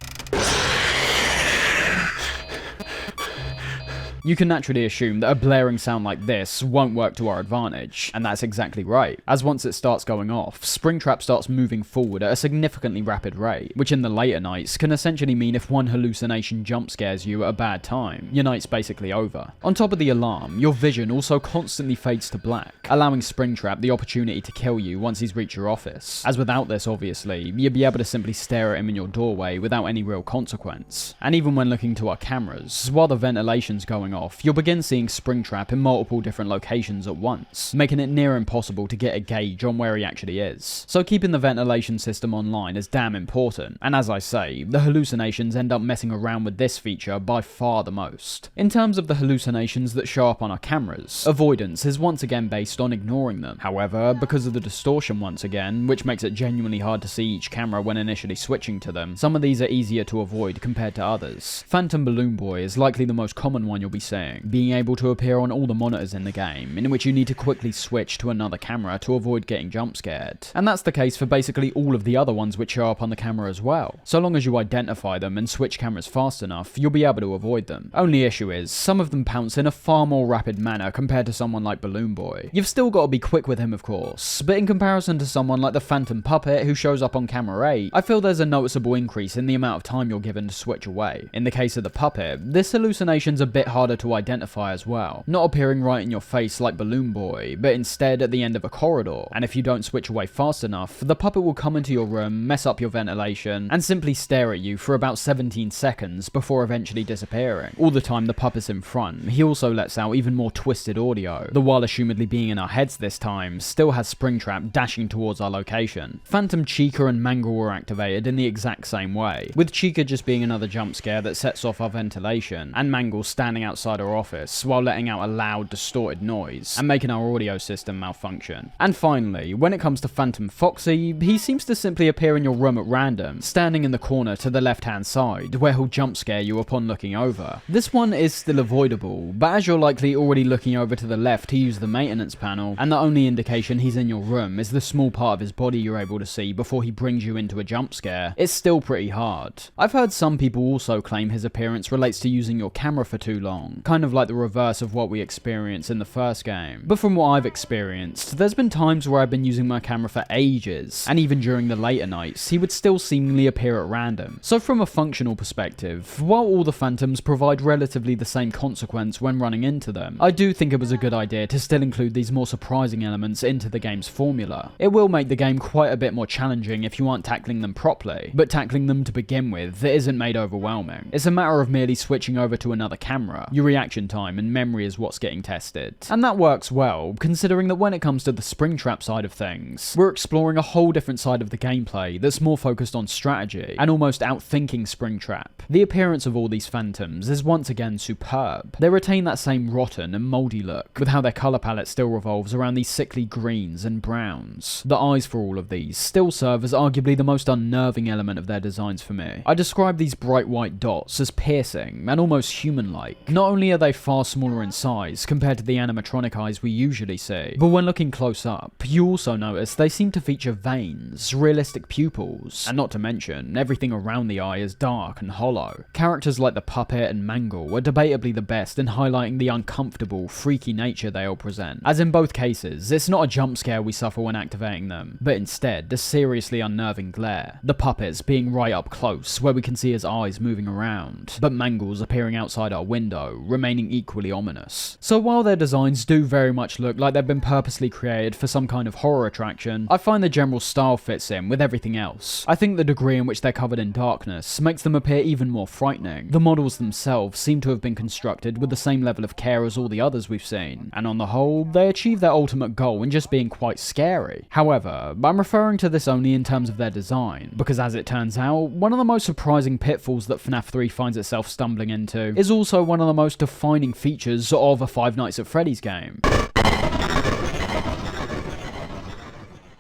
You can naturally assume that a blaring sound like this won't work to our advantage, and that's exactly right, as once it starts going off, Springtrap starts moving forward at a significantly rapid rate, which in the later nights can essentially mean if one hallucination jump scares you at a bad time, your night's basically over. On top of the alarm, your vision also constantly fades to black, allowing Springtrap the opportunity to kill you once he's reached your office, as without this obviously, you'd be able to simply stare at him in your doorway without any real consequence. And even when looking to our cameras, while the ventilation's going off, you'll begin seeing Springtrap in multiple different locations at once, making it near impossible to get a gauge on where he actually is. So keeping the ventilation system online is damn important, and as I say, the hallucinations end up messing around with this feature by far the most. In terms of the hallucinations that show up on our cameras, avoidance is once again based on ignoring them. However, because of the distortion once again, which makes it genuinely hard to see each camera when initially switching to them, some of these are easier to avoid compared to others. Phantom Balloon Boy is likely the most common one you'll be seeing, being able to appear on all the monitors in the game, in which you need to quickly switch to another camera to avoid getting jump scared. And that's the case for basically all of the other ones which show up on the camera as well. So long as you identify them and switch cameras fast enough, you'll be able to avoid them. Only issue is, some of them pounce in a far more rapid manner compared to someone like Balloon Boy. You've still got to be quick with him of course, but in comparison to someone like the Phantom Puppet who shows up on camera 8, I feel there's a noticeable increase in the amount of time you're given to switch away. In the case of the Puppet, this hallucination's a bit harder harder to identify as well, not appearing right in your face like Balloon Boy, but instead at the end of a corridor, and if you don't switch away fast enough, the puppet will come into your room, mess up your ventilation, and simply stare at you for about 17 seconds before eventually disappearing. All the time the puppet's in front, he also lets out even more twisted audio, the while assumedly being in our heads this time, still has Springtrap dashing towards our location. Phantom Chica and Mangle were activated in the exact same way, with Chica just being another jump scare that sets off our ventilation, and Mangle standing outside our office while letting out a loud, distorted noise, and making our audio system malfunction. And finally, when it comes to Phantom Foxy, he seems to simply appear in your room at random, standing in the corner to the left hand side, where he'll jump scare you upon looking over. This one is still avoidable, but as you're likely already looking over to the left to use the maintenance panel, and the only indication he's in your room is the small part of his body you're able to see before he brings you into a jump scare, it's still pretty hard. I've heard some people also claim his appearance relates to using your camera for too long, kind of like the reverse of what we experienced in the first game. But from what I've experienced, there's been times where I've been using my camera for ages, and even during the later nights, he would still seemingly appear at random. So from a functional perspective, while all the phantoms provide relatively the same consequence when running into them, I do think it was a good idea to still include these more surprising elements into the game's formula. It will make the game quite a bit more challenging if you aren't tackling them properly, but tackling them to begin with, it isn't made overwhelming. It's a matter of merely switching over to another camera. Your reaction time and memory is what's getting tested. And that works well, considering that when it comes to the Springtrap side of things, we're exploring a whole different side of the gameplay that's more focused on strategy, and almost outthinking Springtrap. The appearance of all these phantoms is once again superb. They retain that same rotten and mouldy look, with how their colour palette still revolves around these sickly greens and browns. The eyes for all of these still serve as arguably the most unnerving element of their designs for me. I describe these bright white dots as piercing and almost human-like. Not only are they far smaller in size compared to the animatronic eyes we usually see, but when looking close up, you also notice they seem to feature veins, realistic pupils, and not to mention, everything around the eye is dark and hollow. Characters like the puppet and Mangle are debatably the best in highlighting the uncomfortable, freaky nature they all present, as in both cases, it's not a jump scare we suffer when activating them, but instead, the seriously unnerving glare. The puppets being right up close, where we can see his eyes moving around, but Mangle's appearing outside our window, remaining equally ominous. So while their designs do very much look like they've been purposely created for some kind of horror attraction, I find the general style fits in with everything else. I think the degree in which they're covered in darkness makes them appear even more frightening. The models themselves seem to have been constructed with the same level of care as all the others we've seen, and on the whole, they achieve their ultimate goal in just being quite scary. However, I'm referring to this only in terms of their design, because as it turns out, one of the most surprising pitfalls that Fnaf 3 finds itself stumbling into is also one of the most defining features of a Five Nights at Freddy's game.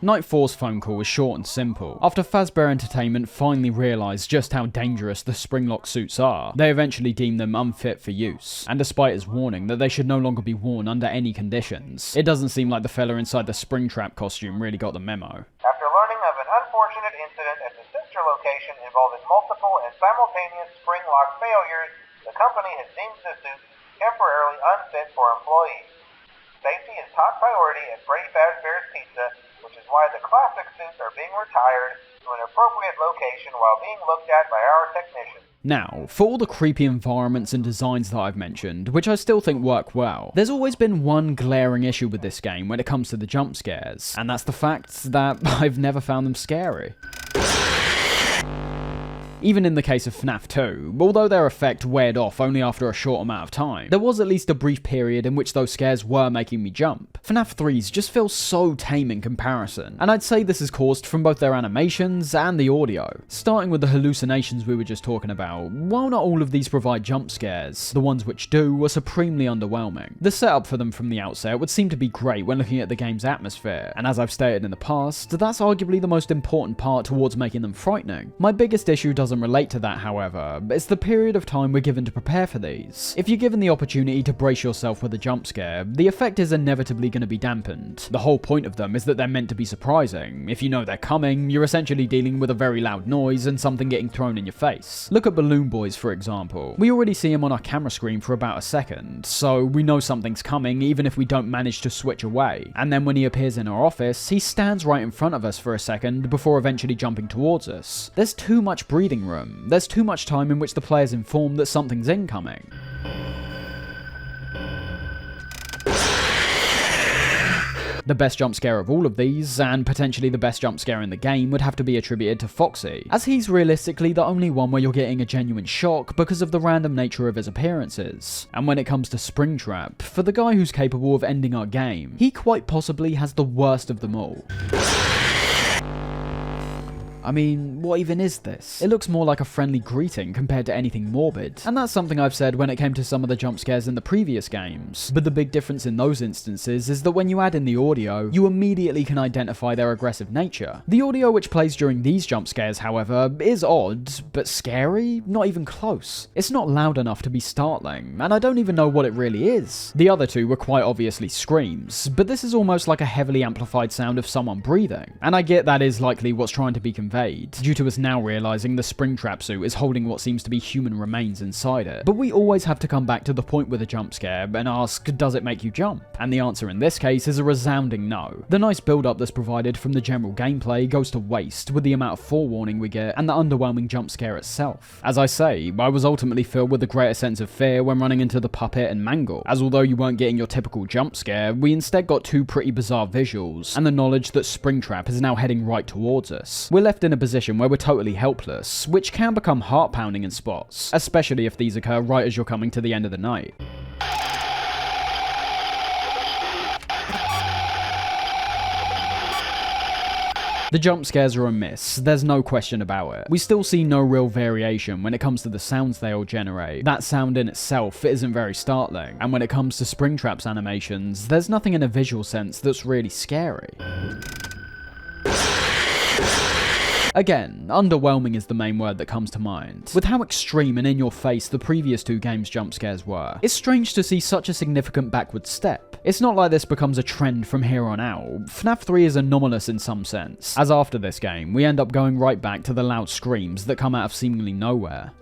Night 4's phone call was short and simple. After Fazbear Entertainment finally realised just how dangerous the springlock suits are, they eventually deemed them unfit for use, and despite his warning that they should no longer be worn under any conditions, it doesn't seem like the fella inside the Springtrap costume really got the memo. After learning of an unfortunate incident at the sister location involving multiple and simultaneous spring lock failures, the company has deemed the suits temporarily unfit for employees. Safety is top priority at Freddy Fazbear's Pizza, which is why the classic suits are being retired to an appropriate location while being looked at by our technicians. Now, for all the creepy environments and designs that I've mentioned, which I still think work well, there's always been one glaring issue with this game when it comes to the jump scares, and that's the fact that I've never found them scary. Even in the case of Fnaf 2, although their effect weared off only after a short amount of time, there was at least a brief period in which those scares were making me jump. Fnaf 3's just feel so tame in comparison, and I'd say this is caused from both their animations and the audio. Starting with the hallucinations we were just talking about, while not all of these provide jump scares, the ones which do are supremely underwhelming. The setup for them from the outset would seem to be great when looking at the game's atmosphere, and as I've stated in the past, that's arguably the most important part towards making them frightening. My biggest issue doesn't relate to that, however, but it's the period of time we're given to prepare for these. If you're given the opportunity to brace yourself with a jump scare, the effect is inevitably going to be dampened. The whole point of them is that they're meant to be surprising. If you know they're coming, you're essentially dealing with a very loud noise and something getting thrown in your face. Look at Balloon Boys, for example. We already see him on our camera screen for about a second, so we know something's coming even if we don't manage to switch away. And then when he appears in our office, he stands right in front of us for a second before eventually jumping towards us. There's too much breathing room. There's too much time in which the player's informed that something's incoming. The best jump scare of all of these, and potentially the best jump scare in the game, would have to be attributed to Foxy, as he's realistically the only one where you're getting a genuine shock because of the random nature of his appearances. And when it comes to Springtrap, for the guy who's capable of ending our game, he quite possibly has the worst of them all. I mean, what even is this? It looks more like a friendly greeting compared to anything morbid, and that's something I've said when it came to some of the jump scares in the previous games. But the big difference in those instances is that when you add in the audio, you immediately can identify their aggressive nature. The audio which plays during these jump scares, however, is odd, but scary? Not even close. It's not loud enough to be startling, and I don't even know what it really is. The other two were quite obviously screams, but this is almost like a heavily amplified sound of someone breathing, and I get that is likely what's trying to be conveyed, due to us now realizing the Springtrap suit is holding what seems to be human remains inside it. But we always have to come back to the point with a jump scare and ask, does it make you jump? And the answer in this case is a resounding no. The nice build-up that's provided from the general gameplay goes to waste with the amount of forewarning we get and the underwhelming jump scare itself. As I say, I was ultimately filled with a greater sense of fear when running into the puppet and mangle, as although you weren't getting your typical jump scare, we instead got two pretty bizarre visuals and the knowledge that Springtrap is now heading right towards us. We're left in a position where we're totally helpless, which can become heart-pounding in spots, especially if these occur right as you're coming to the end of the night. The jump scares are a miss, there's no question about it. We still see no real variation when it comes to the sounds they all generate. That sound in itself isn't very startling, and when it comes to Springtrap's animations, there's nothing in a visual sense that's really scary. Again, underwhelming is the main word that comes to mind. With how extreme and in your face the previous two games' jump scares were, it's strange to see such a significant backward step. It's not like this becomes a trend from here on out. Fnaf 3 is anomalous in some sense, as after this game, we end up going right back to the loud screams that come out of seemingly nowhere.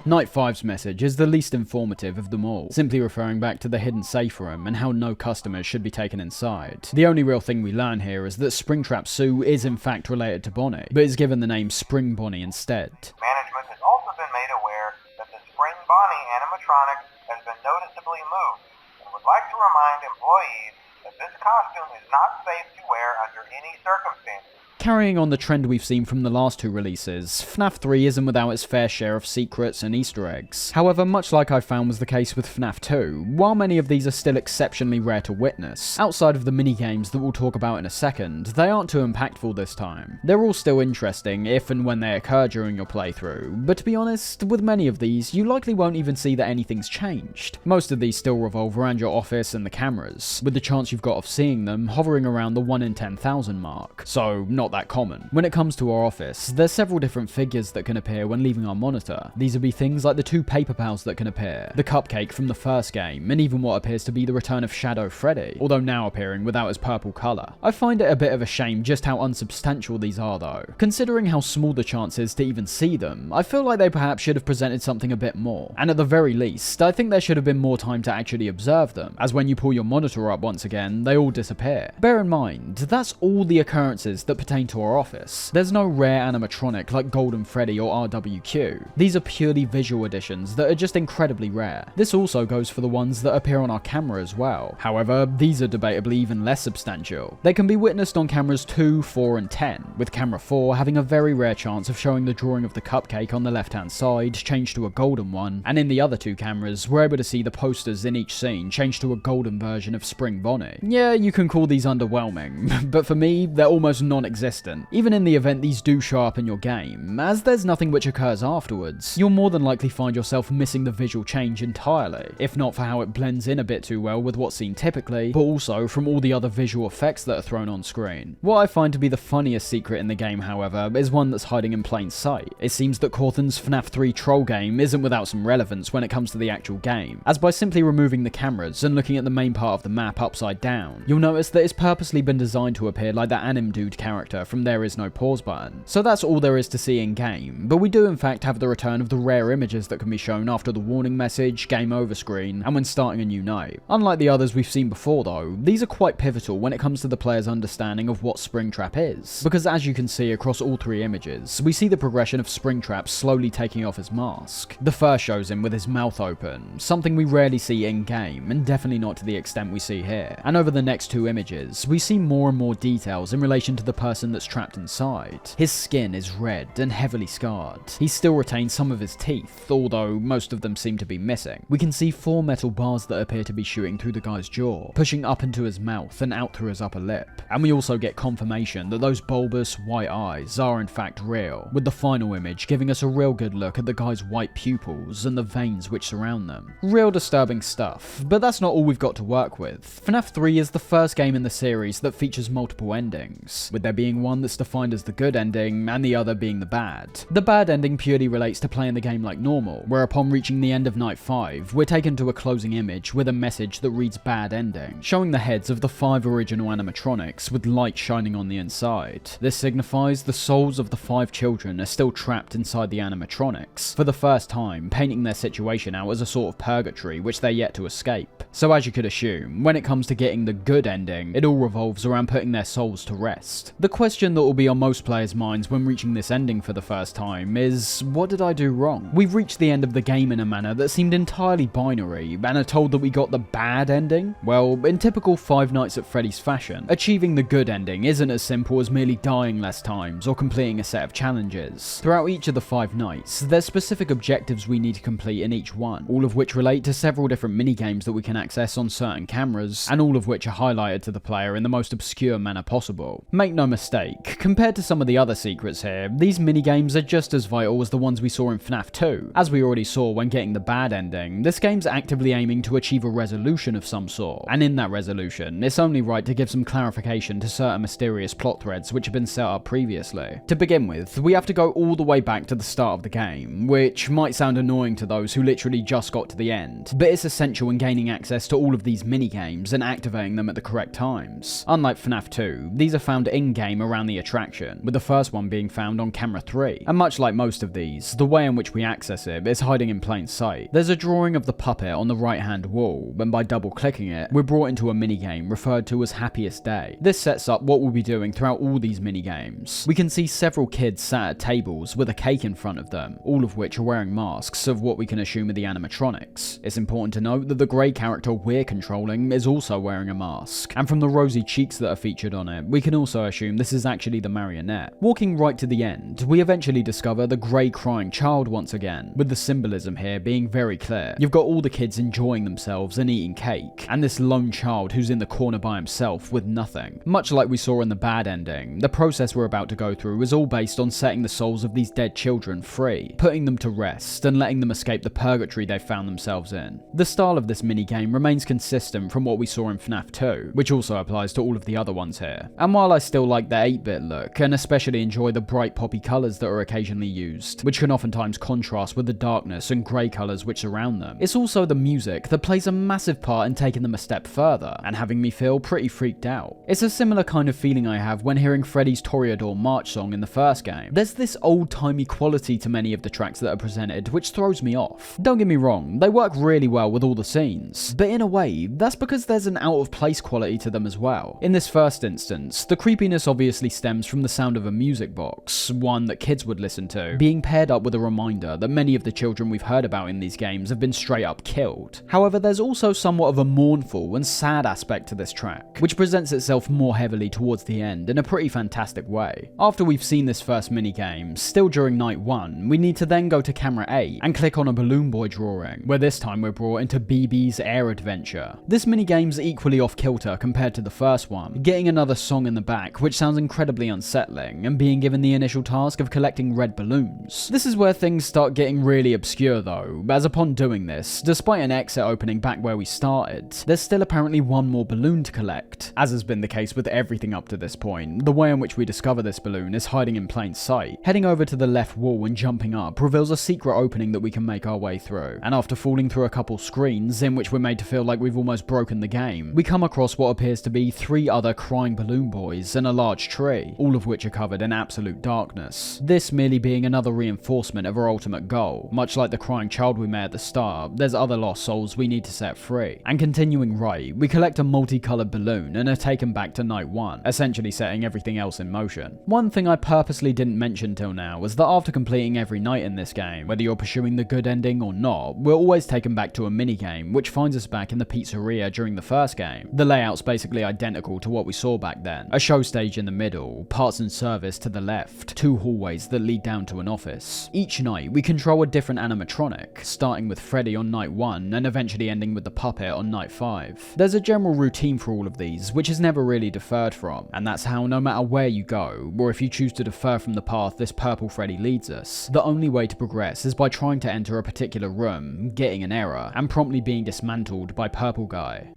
Night 5's message is the least informative of them all, simply referring back to the hidden safe room and how no customers should be taken inside. The only real thing we learn here is that Springtrap Sue is in fact related to Bonnie, but is given the name Spring Bonnie instead. Management has also been made aware that the Spring Bonnie animatronic has been noticeably moved, and would like to remind employees that this costume is not safe to wear under any circumstances. Carrying on the trend we've seen from the last two releases, Fnaf 3 isn't without its fair share of secrets and Easter eggs. However, much like I found was the case with Fnaf 2, while many of these are still exceptionally rare to witness, outside of the mini-games that we'll talk about in a second, they aren't too impactful this time. They're all still interesting if and when they occur during your playthrough, but to be honest, with many of these, you likely won't even see that anything's changed. Most of these still revolve around your office and the cameras, with the chance you've got of seeing them hovering around the 1 in 10,000 mark, so not that common. When it comes to our office, there's several different figures that can appear when leaving our monitor. These would be things like the two paper pals that can appear, the cupcake from the first game, and even what appears to be the return of Shadow Freddy, although now appearing without his purple colour. I find it a bit of a shame just how unsubstantial these are though. Considering how small the chance is to even see them, I feel like they perhaps should have presented something a bit more, and at the very least, I think there should have been more time to actually observe them, as when you pull your monitor up once again, they all disappear. Bear in mind, that's all the occurrences that pertain to our office. There's no rare animatronic like Golden Freddy or RWQ. These are purely visual additions that are just incredibly rare. This also goes for the ones that appear on our camera as well. However, these are debatably even less substantial. They can be witnessed on cameras 2, 4 and 10, with camera 4 having a very rare chance of showing the drawing of the cupcake on the left hand side changed to a golden one, and in the other two cameras we're able to see the posters in each scene changed to a golden version of Spring Bonnie. Yeah, you can call these underwhelming, but for me, they're almost non-existent. Even in the event these do show up in your game, as there's nothing which occurs afterwards, you'll more than likely find yourself missing the visual change entirely, if not for how it blends in a bit too well with what's seen typically, but also from all the other visual effects that are thrown on screen. What I find to be the funniest secret in the game, however, is one that's hiding in plain sight. It seems that Cawthon's Fnaf 3 troll game isn't without some relevance when it comes to the actual game, as by simply removing the cameras and looking at the main part of the map upside down, you'll notice that it's purposely been designed to appear like that anim dude character character from There Is No Pause button. So that's all there is to see in game, but we do in fact have the return of the rare images that can be shown after the warning message, game over screen, and when starting a new night. Unlike the others we've seen before though, these are quite pivotal when it comes to the player's understanding of what Springtrap is, because as you can see across all three images, we see the progression of Springtrap slowly taking off his mask. The first shows him with his mouth open, something we rarely see in game, and definitely not to the extent we see here. And over the next two images, we see more and more details in relation to the person that's trapped inside. His skin is red and heavily scarred. He still retains some of his teeth, although most of them seem to be missing. We can see 4 metal bars that appear to be shooting through the guy's jaw, pushing up into his mouth and out through his upper lip. And we also get confirmation that those bulbous white eyes are in fact real, with the final image giving us a real good look at the guy's white pupils and the veins which surround them. Real disturbing stuff, but that's not all we've got to work with. Fnaf 3 is the first game in the series that features multiple endings, with there being one that's defined as the good ending and the other being the bad. The bad ending purely relates to playing the game like normal, where upon reaching the end of night 5, we're taken to a closing image with a message that reads bad ending, showing the heads of the 5 original animatronics with light shining on the inside. This signifies the souls of the 5 children are still trapped inside the animatronics, for the first time painting their situation out as a sort of purgatory which they're yet to escape. So as you could assume, when it comes to getting the good ending, it all revolves around putting their souls to rest. The question that will be on most players' minds when reaching this ending for the first time is, what did I do wrong? We've reached the end of the game in a manner that seemed entirely binary, and are told that we got the bad ending? Well, in typical Five Nights at Freddy's fashion, achieving the good ending isn't as simple as merely dying less times or completing a set of challenges. Throughout each of the 5 nights, there's specific objectives we need to complete in each one, all of which relate to several different minigames that we can access on certain cameras, and all of which are highlighted to the player in the most obscure manner possible. Make no mistake, compared to some of the other secrets here, these minigames are just as vital as the ones we saw in Fnaf 2. As we already saw when getting the bad ending, this game's actively aiming to achieve a resolution of some sort, and in that resolution, it's only right to give some clarification to certain mysterious plot threads which have been set up previously. To begin with, we have to go all the way back to the start of the game, which might sound annoying to those who literally just got to the end, but it's essential in gaining access to all of these minigames and activating them at the correct times. Unlike Fnaf 2, these are found in-game around the attraction, with the first one being found on camera 3, and much like most of these, the way in which we access it is hiding in plain sight. There's a drawing of the puppet on the right hand wall, and by double clicking it, we're brought into a minigame referred to as Happiest Day. This sets up what we'll be doing throughout all these minigames. We can see several kids sat at tables with a cake in front of them, all of which are wearing masks of what we can assume are the animatronics. It's important to note that the grey character we're controlling is also wearing a mask, and from the rosy cheeks that are featured on it, we can also assume this is actually the marionette. Walking right to the end, we eventually discover the grey crying child once again, with the symbolism here being very clear. You've got all the kids enjoying themselves and eating cake, and this lone child who's in the corner by himself with nothing. Much like we saw in the bad ending, the process we're about to go through is all based on setting the souls of these dead children free, putting them to rest, and letting them escape the purgatory they found themselves in. The style of this minigame remains consistent from what we saw in Fnaf 2, which also applies to all of the other ones here. And while I still like the 8-bit look, and especially enjoy the bright poppy colours that are occasionally used, which can oftentimes contrast with the darkness and grey colours which surround them, it's also the music that plays a massive part in taking them a step further, and having me feel pretty freaked out. It's a similar kind of feeling I have when hearing Freddy's Toreador March song in the first game. There's this old-timey quality to many of the tracks that are presented which throws me off. Don't get me wrong, they work really well with all the scenes, but in a way, that's because there's an out-of-place quality to them as well. In this first instance, the creepiness obviously stems from the sound of a music box, one that kids would listen to, being paired up with a reminder that many of the children we've heard about in these games have been straight up killed. However, there's also somewhat of a mournful and sad aspect to this track, which presents itself more heavily towards the end in a pretty fantastic way. After we've seen this first minigame, still during night 1, we need to then go to camera 8 and click on a Balloon Boy drawing, where this time we're brought into BB's Air Adventure. This minigame's equally off kilter compared to the first one, getting another song in the back which sounds incredibly unsettling, and being given the initial task of collecting red balloons. This is where things start getting really obscure though, as upon doing this, despite an exit opening back where we started, there's still apparently one more balloon to collect. As has been the case with everything up to this point, the way in which we discover this balloon is hiding in plain sight. Heading over to the left wall and jumping up reveals a secret opening that we can make our way through, and after falling through a couple screens in which we're made to feel like we've almost broken the game, we come across what appears to be 3 other crying balloon boys and a large large tree, all of which are covered in absolute darkness. This merely being another reinforcement of our ultimate goal. Much like the crying child we met at the start, there's other lost souls we need to set free. And continuing right, we collect a multicolored balloon and are taken back to night 1, essentially setting everything else in motion. One thing I purposely didn't mention till now was that after completing every night in this game, whether you're pursuing the good ending or not, we're always taken back to a minigame which finds us back in the pizzeria during the first game. The layout's basically identical to what we saw back then. A show stage in the middle, parts and service to the left, 2 hallways that lead down to an office. Each night we control a different animatronic, starting with Freddy on night 1 and eventually ending with the puppet on night 5. There's a general routine for all of these which is never really deferred from, and that's how no matter where you go, or if you choose to defer from the path this purple Freddy leads us, the only way to progress is by trying to enter a particular room, getting an error, and promptly being dismantled by purple guy.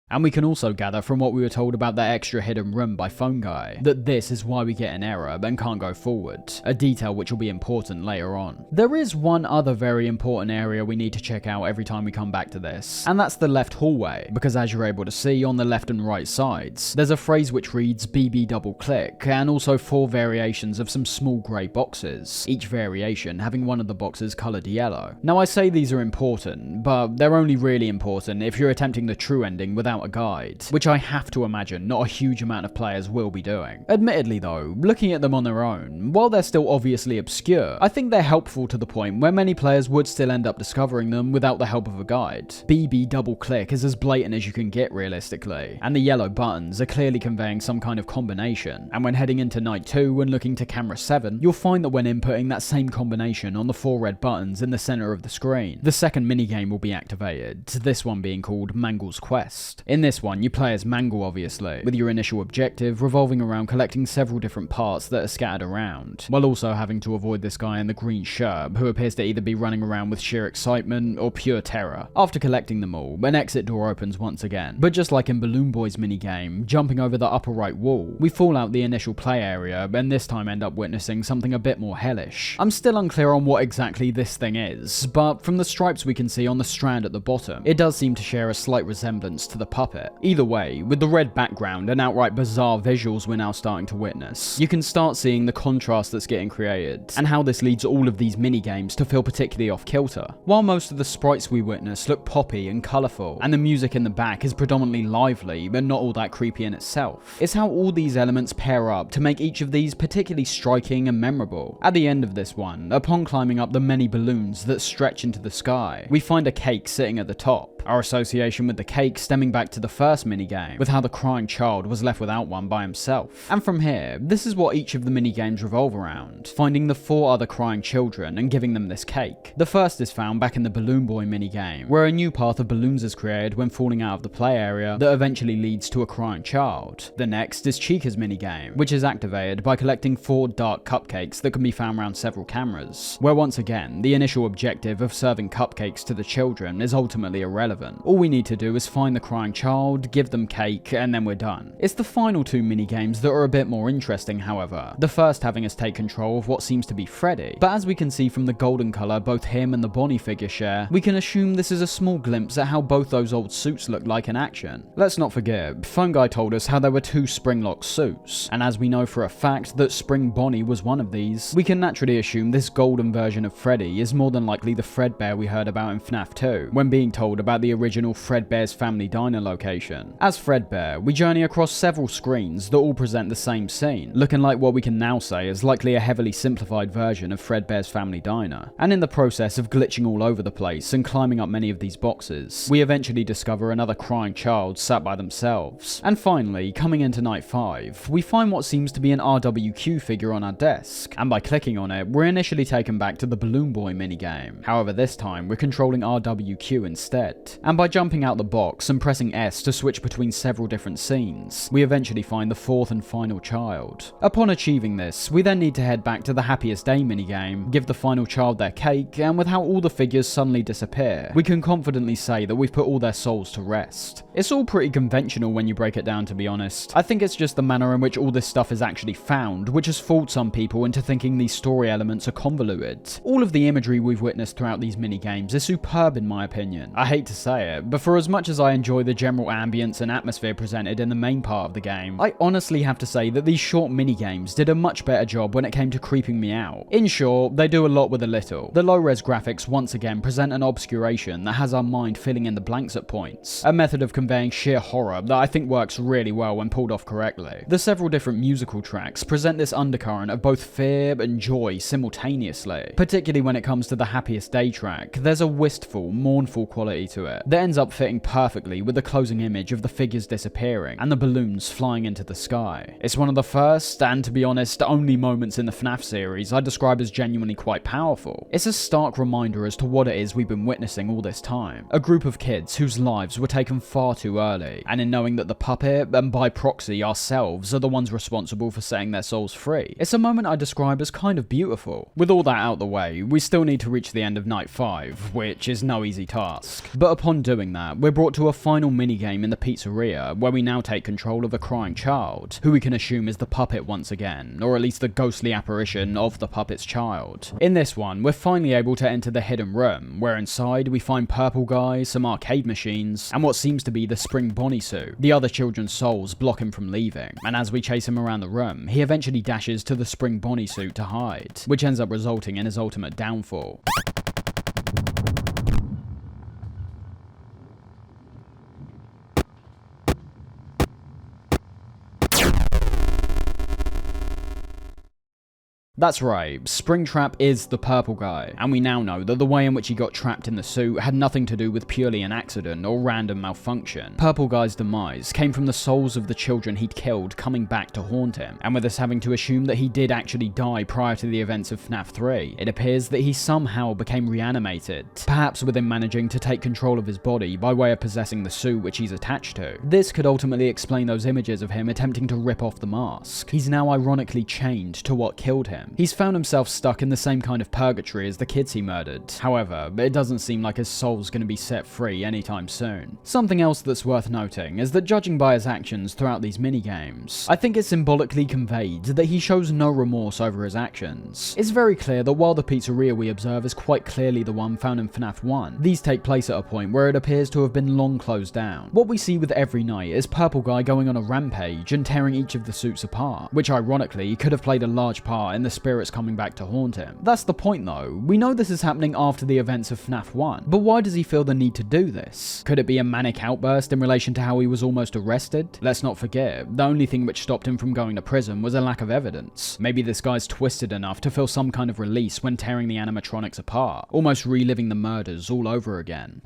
And we can also gather from what we were told about that extra hidden room by Phone Guy, that this is why we get an error and can't go forward, a detail which will be important later on. There is one other very important area we need to check out every time we come back to this, and that's the left hallway, because as you're able to see on the left and right sides, there's a phrase which reads BB double click, and also 4 variations of some small grey boxes, each variation having one of the boxes coloured yellow. Now I say these are important, but they're only really important if you're attempting the true ending without a guide, which I have to imagine not a huge amount of players will be doing. Admittedly though, looking at them on their own, while they're still obviously obscure, I think they're helpful to the point where many players would still end up discovering them without the help of a guide. BB double click is as blatant as you can get realistically, and the yellow buttons are clearly conveying some kind of combination, and when heading into night 2 and looking to camera 7, you'll find that when inputting that same combination on the 4 red buttons in the center of the screen, the second minigame will be activated, this one being called Mangle's Quest. In this one, you play as Mangle obviously, with your initial objective revolving around collecting several different parts that are scattered around, while also having to avoid this guy in the green shirt who appears to either be running around with sheer excitement or pure terror. After collecting them all, an exit door opens once again, but just like in Balloon Boy's minigame, jumping over the upper right wall, we fall out the initial play area and this time end up witnessing something a bit more hellish. I'm still unclear on what exactly this thing is, but from the stripes we can see on the strand at the bottom, it does seem to share a slight resemblance to the puppet. Either way, with the red background and outright bizarre visuals we're now starting to witness, you can start seeing the contrast that's getting created, and how this leads all of these minigames to feel particularly off-kilter. While most of the sprites we witness look poppy and colourful, and the music in the back is predominantly lively but not all that creepy in itself, it's how all these elements pair up to make each of these particularly striking and memorable. At the end of this one, upon climbing up the many balloons that stretch into the sky, we find a cake sitting at the top. Our association with the cake stemming back to the first minigame, with how the crying child was left without one by himself. And from here, this is what each of the minigames revolve around, finding the 4 other crying children and giving them this cake. The first is found back in the Balloon Boy minigame, where a new path of balloons is created when falling out of the play area that eventually leads to a crying child. The next is Chica's minigame, which is activated by collecting 4 dark cupcakes that can be found around several cameras, where once again, the initial objective of serving cupcakes to the children is ultimately irrelevant. All we need to do is find the crying child, give them cake, and then we're done. It's the final 2 minigames that are a bit more interesting, however, the first having us take control of what seems to be Freddy, but as we can see from the golden colour both him and the Bonnie figure share, we can assume this is a small glimpse at how both those old suits look like in action. Let's not forget, Phone Guy told us how there were 2 Springlock suits, and as we know for a fact that Spring Bonnie was one of these, we can naturally assume this golden version of Freddy is more than likely the Fredbear we heard about in Fnaf 2, when being told about the original Fredbear's Family Diner location. As Fredbear, we journey across several screens that all present the same scene, looking like what we can now say is likely a heavily simplified version of Fredbear's Family Diner. And in the process of glitching all over the place and climbing up many of these boxes, we eventually discover another crying child sat by themselves. And finally, coming into night 5, we find what seems to be an RWQ figure on our desk, and by clicking on it, we're initially taken back to the Balloon Boy minigame. However, this time, we're controlling RWQ instead. And by jumping out the box and pressing S to switch between several different scenes, we eventually find the 4th and final child. Upon achieving this, we then need to head back to the Happiest Day minigame, give the final child their cake, and with how all the figures suddenly disappear, we can confidently say that we've put all their souls to rest. It's all pretty conventional when you break it down, to be honest. I think it's just the manner in which all this stuff is actually found, which has fooled some people into thinking these story elements are convoluted. All of the imagery we've witnessed throughout these minigames is superb in my opinion. I hate to say it, but for as much as I enjoy the general ambience and atmosphere presented in the main part of the game, I honestly have to say that these short mini-games did a much better job when it came to creeping me out. In short, they do a lot with a little. The low-res graphics once again present an obscuration that has our mind filling in the blanks at points, a method of conveying sheer horror that I think works really well when pulled off correctly. The several different musical tracks present this undercurrent of both fear and joy simultaneously. Particularly when it comes to the Happiest Day track, there's a wistful, mournful quality to it that ends up fitting perfectly with the closing image of the figures disappearing and the balloons flying into the sky. It's one of the first, and to be honest, only moments in the Fnaf series I describe as genuinely quite powerful. It's a stark reminder as to what it is we've been witnessing all this time. A group of kids whose lives were taken far too early, and in knowing that the puppet, and by proxy ourselves, are the ones responsible for setting their souls free. It's a moment I describe as kind of beautiful. With all that out the way, we still need to reach the end of Night 5, which is no easy task. But upon doing that, we're brought to a final minigame in the pizzeria, where we now take control of a crying child, who we can assume is the puppet once again, or at least the ghostly apparition of the puppet's child. In this one, we're finally able to enter the hidden room, where inside we find Purple Guy, some arcade machines, and what seems to be the Spring Bonnie suit. The other children's souls block him from leaving, and as we chase him around the room, he eventually dashes to the Spring Bonnie suit to hide, which ends up resulting in his ultimate downfall. That's right, Springtrap is the Purple Guy, and we now know that the way in which he got trapped in the suit had nothing to do with purely an accident or random malfunction. Purple Guy's demise came from the souls of the children he'd killed coming back to haunt him, and with us having to assume that he did actually die prior to the events of Fnaf 3, it appears that he somehow became reanimated, perhaps with him managing to take control of his body by way of possessing the suit which he's attached to. This could ultimately explain those images of him attempting to rip off the mask. He's now ironically chained to what killed him. He's found himself stuck in the same kind of purgatory as the kids he murdered. However, it doesn't seem like his soul's going to be set free anytime soon. Something else that's worth noting is that judging by his actions throughout these minigames, I think it's symbolically conveyed that he shows no remorse over his actions. It's very clear that while the pizzeria we observe is quite clearly the one found in Fnaf 1, these take place at a point where it appears to have been long closed down. What we see with every night is Purple Guy going on a rampage and tearing each of the suits apart, which ironically could have played a large part in the spirits coming back to haunt him. That's the point though. We know this is happening after the events of Fnaf 1, but why does he feel the need to do this? Could it be a manic outburst in relation to how he was almost arrested? Let's not forget, the only thing which stopped him from going to prison was a lack of evidence. Maybe this guy's twisted enough to feel some kind of release when tearing the animatronics apart, almost reliving the murders all over again.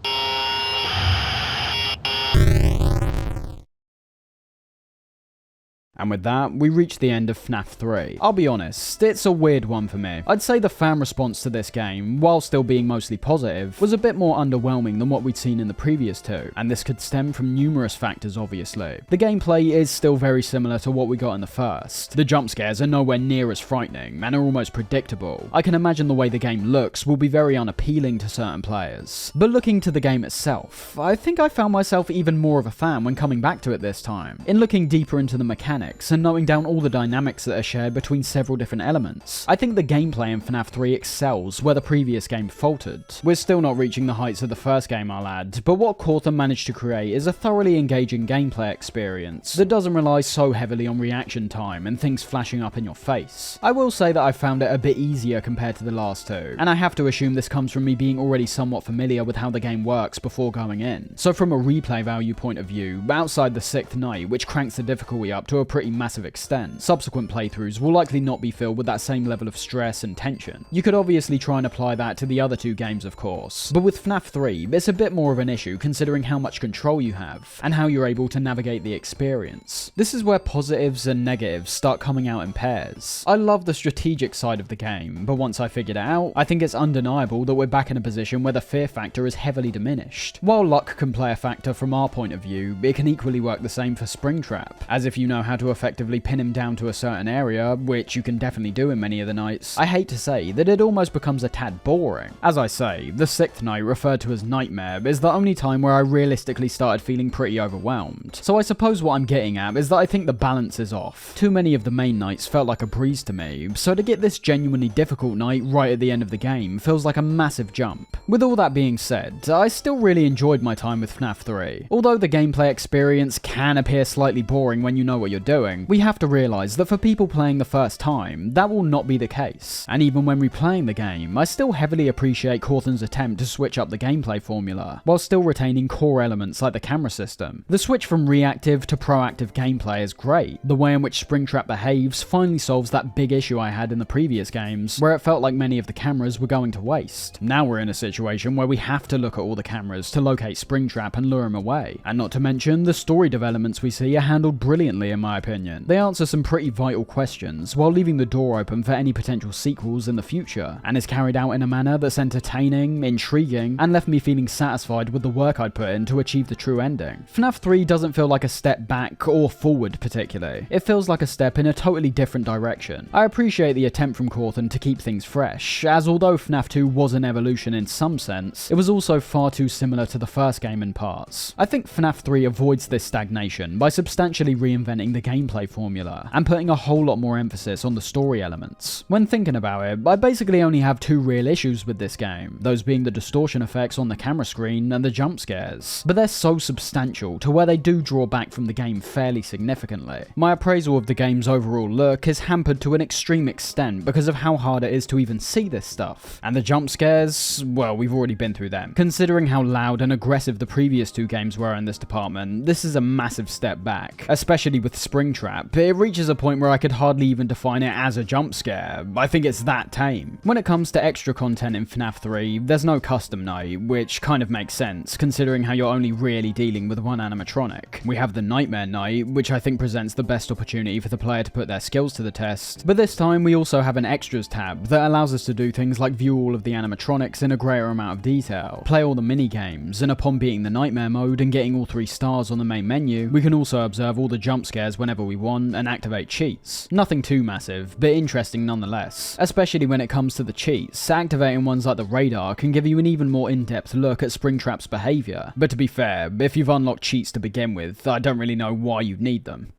And with that, we reach the end of Fnaf 3. I'll be honest, it's a weird one for me. I'd say the fan response to this game, while still being mostly positive, was a bit more underwhelming than what we'd seen in the previous two, and this could stem from numerous factors obviously. The gameplay is still very similar to what we got in the first. The jump scares are nowhere near as frightening, and are almost predictable. I can imagine the way the game looks will be very unappealing to certain players. But looking to the game itself, I think I found myself even more of a fan when coming back to it this time. In looking deeper into the mechanics, and knowing down all the dynamics that are shared between several different elements, I think the gameplay in Fnaf 3 excels where the previous game faltered. We're still not reaching the heights of the first game, I'll add, but what Cawthon managed to create is a thoroughly engaging gameplay experience that doesn't rely so heavily on reaction time and things flashing up in your face. I will say that I found it a bit easier compared to the last two, and I have to assume this comes from me being already somewhat familiar with how the game works before going in. So from a replay value point of view, outside the 6th night, which cranks the difficulty up to a pretty massive extent, subsequent playthroughs will likely not be filled with that same level of stress and tension. You could obviously try and apply that to the other two games of course, but with Fnaf 3 it's a bit more of an issue considering how much control you have, and how you're able to navigate the experience. This is where positives and negatives start coming out in pairs. I love the strategic side of the game, but once I figured it out, I think it's undeniable that we're back in a position where the fear factor is heavily diminished. While luck can play a factor from our point of view, it can equally work the same for Springtrap, as if you know how to to effectively pin him down to a certain area, which you can definitely do in many of the nights, I hate to say that it almost becomes a tad boring. As I say, the 6th night, referred to as Nightmare, is the only time where I realistically started feeling pretty overwhelmed. So I suppose what I'm getting at is that I think the balance is off. Too many of the main nights felt like a breeze to me, so to get this genuinely difficult night right at the end of the game feels like a massive jump. With all that being said, I still really enjoyed my time with Fnaf 3. Although the gameplay experience can appear slightly boring when you know what you're doing, we have to realise that for people playing the first time, that will not be the case. And even when replaying the game, I still heavily appreciate Cawthon's attempt to switch up the gameplay formula, while still retaining core elements like the camera system. The switch from reactive to proactive gameplay is great. The way in which Springtrap behaves finally solves that big issue I had in the previous games, where it felt like many of the cameras were going to waste. Now we're in a situation where we have to look at all the cameras to locate Springtrap and lure him away. And not to mention, the story developments we see are handled brilliantly in my opinion. They answer some pretty vital questions, while leaving the door open for any potential sequels in the future, and is carried out in a manner that's entertaining, intriguing, and left me feeling satisfied with the work I'd put in to achieve the true ending. Fnaf 3 doesn't feel like a step back or forward particularly. It feels like a step in a totally different direction. I appreciate the attempt from Cawthon to keep things fresh, as although Fnaf 2 was an evolution in some sense, it was also far too similar to the first game in parts. I think Fnaf 3 avoids this stagnation by substantially reinventing the gameplay formula, and putting a whole lot more emphasis on the story elements. When thinking about it, I basically only have two real issues with this game, those being the distortion effects on the camera screen and the jump scares, but they're so substantial to where they do draw back from the game fairly significantly. My appraisal of the game's overall look is hampered to an extreme extent because of how hard it is to even see this stuff, and the jump scares, well, we've already been through them. Considering how loud and aggressive the previous two games were in this department, this is a massive step back, especially with Springtrap. It reaches a point where I could hardly even define it as a jump scare. I think it's that tame. When it comes to extra content in Fnaf 3, there's no custom night, which kind of makes sense considering how you're only really dealing with one animatronic. We have the Nightmare Night, which I think presents the best opportunity for the player to put their skills to the test, but this time we also have an extras tab that allows us to do things like view all of the animatronics in a greater amount of detail, play all the mini games, and upon beating the Nightmare mode and getting all 3 stars on the main menu, we can also observe all the jump scares whenever we want and activate cheats. Nothing too massive, but interesting nonetheless. Especially when it comes to the cheats, activating ones like the radar can give you an even more in-depth look at Springtrap's behaviour. But to be fair, if you've unlocked cheats to begin with, I don't really know why you'd need them.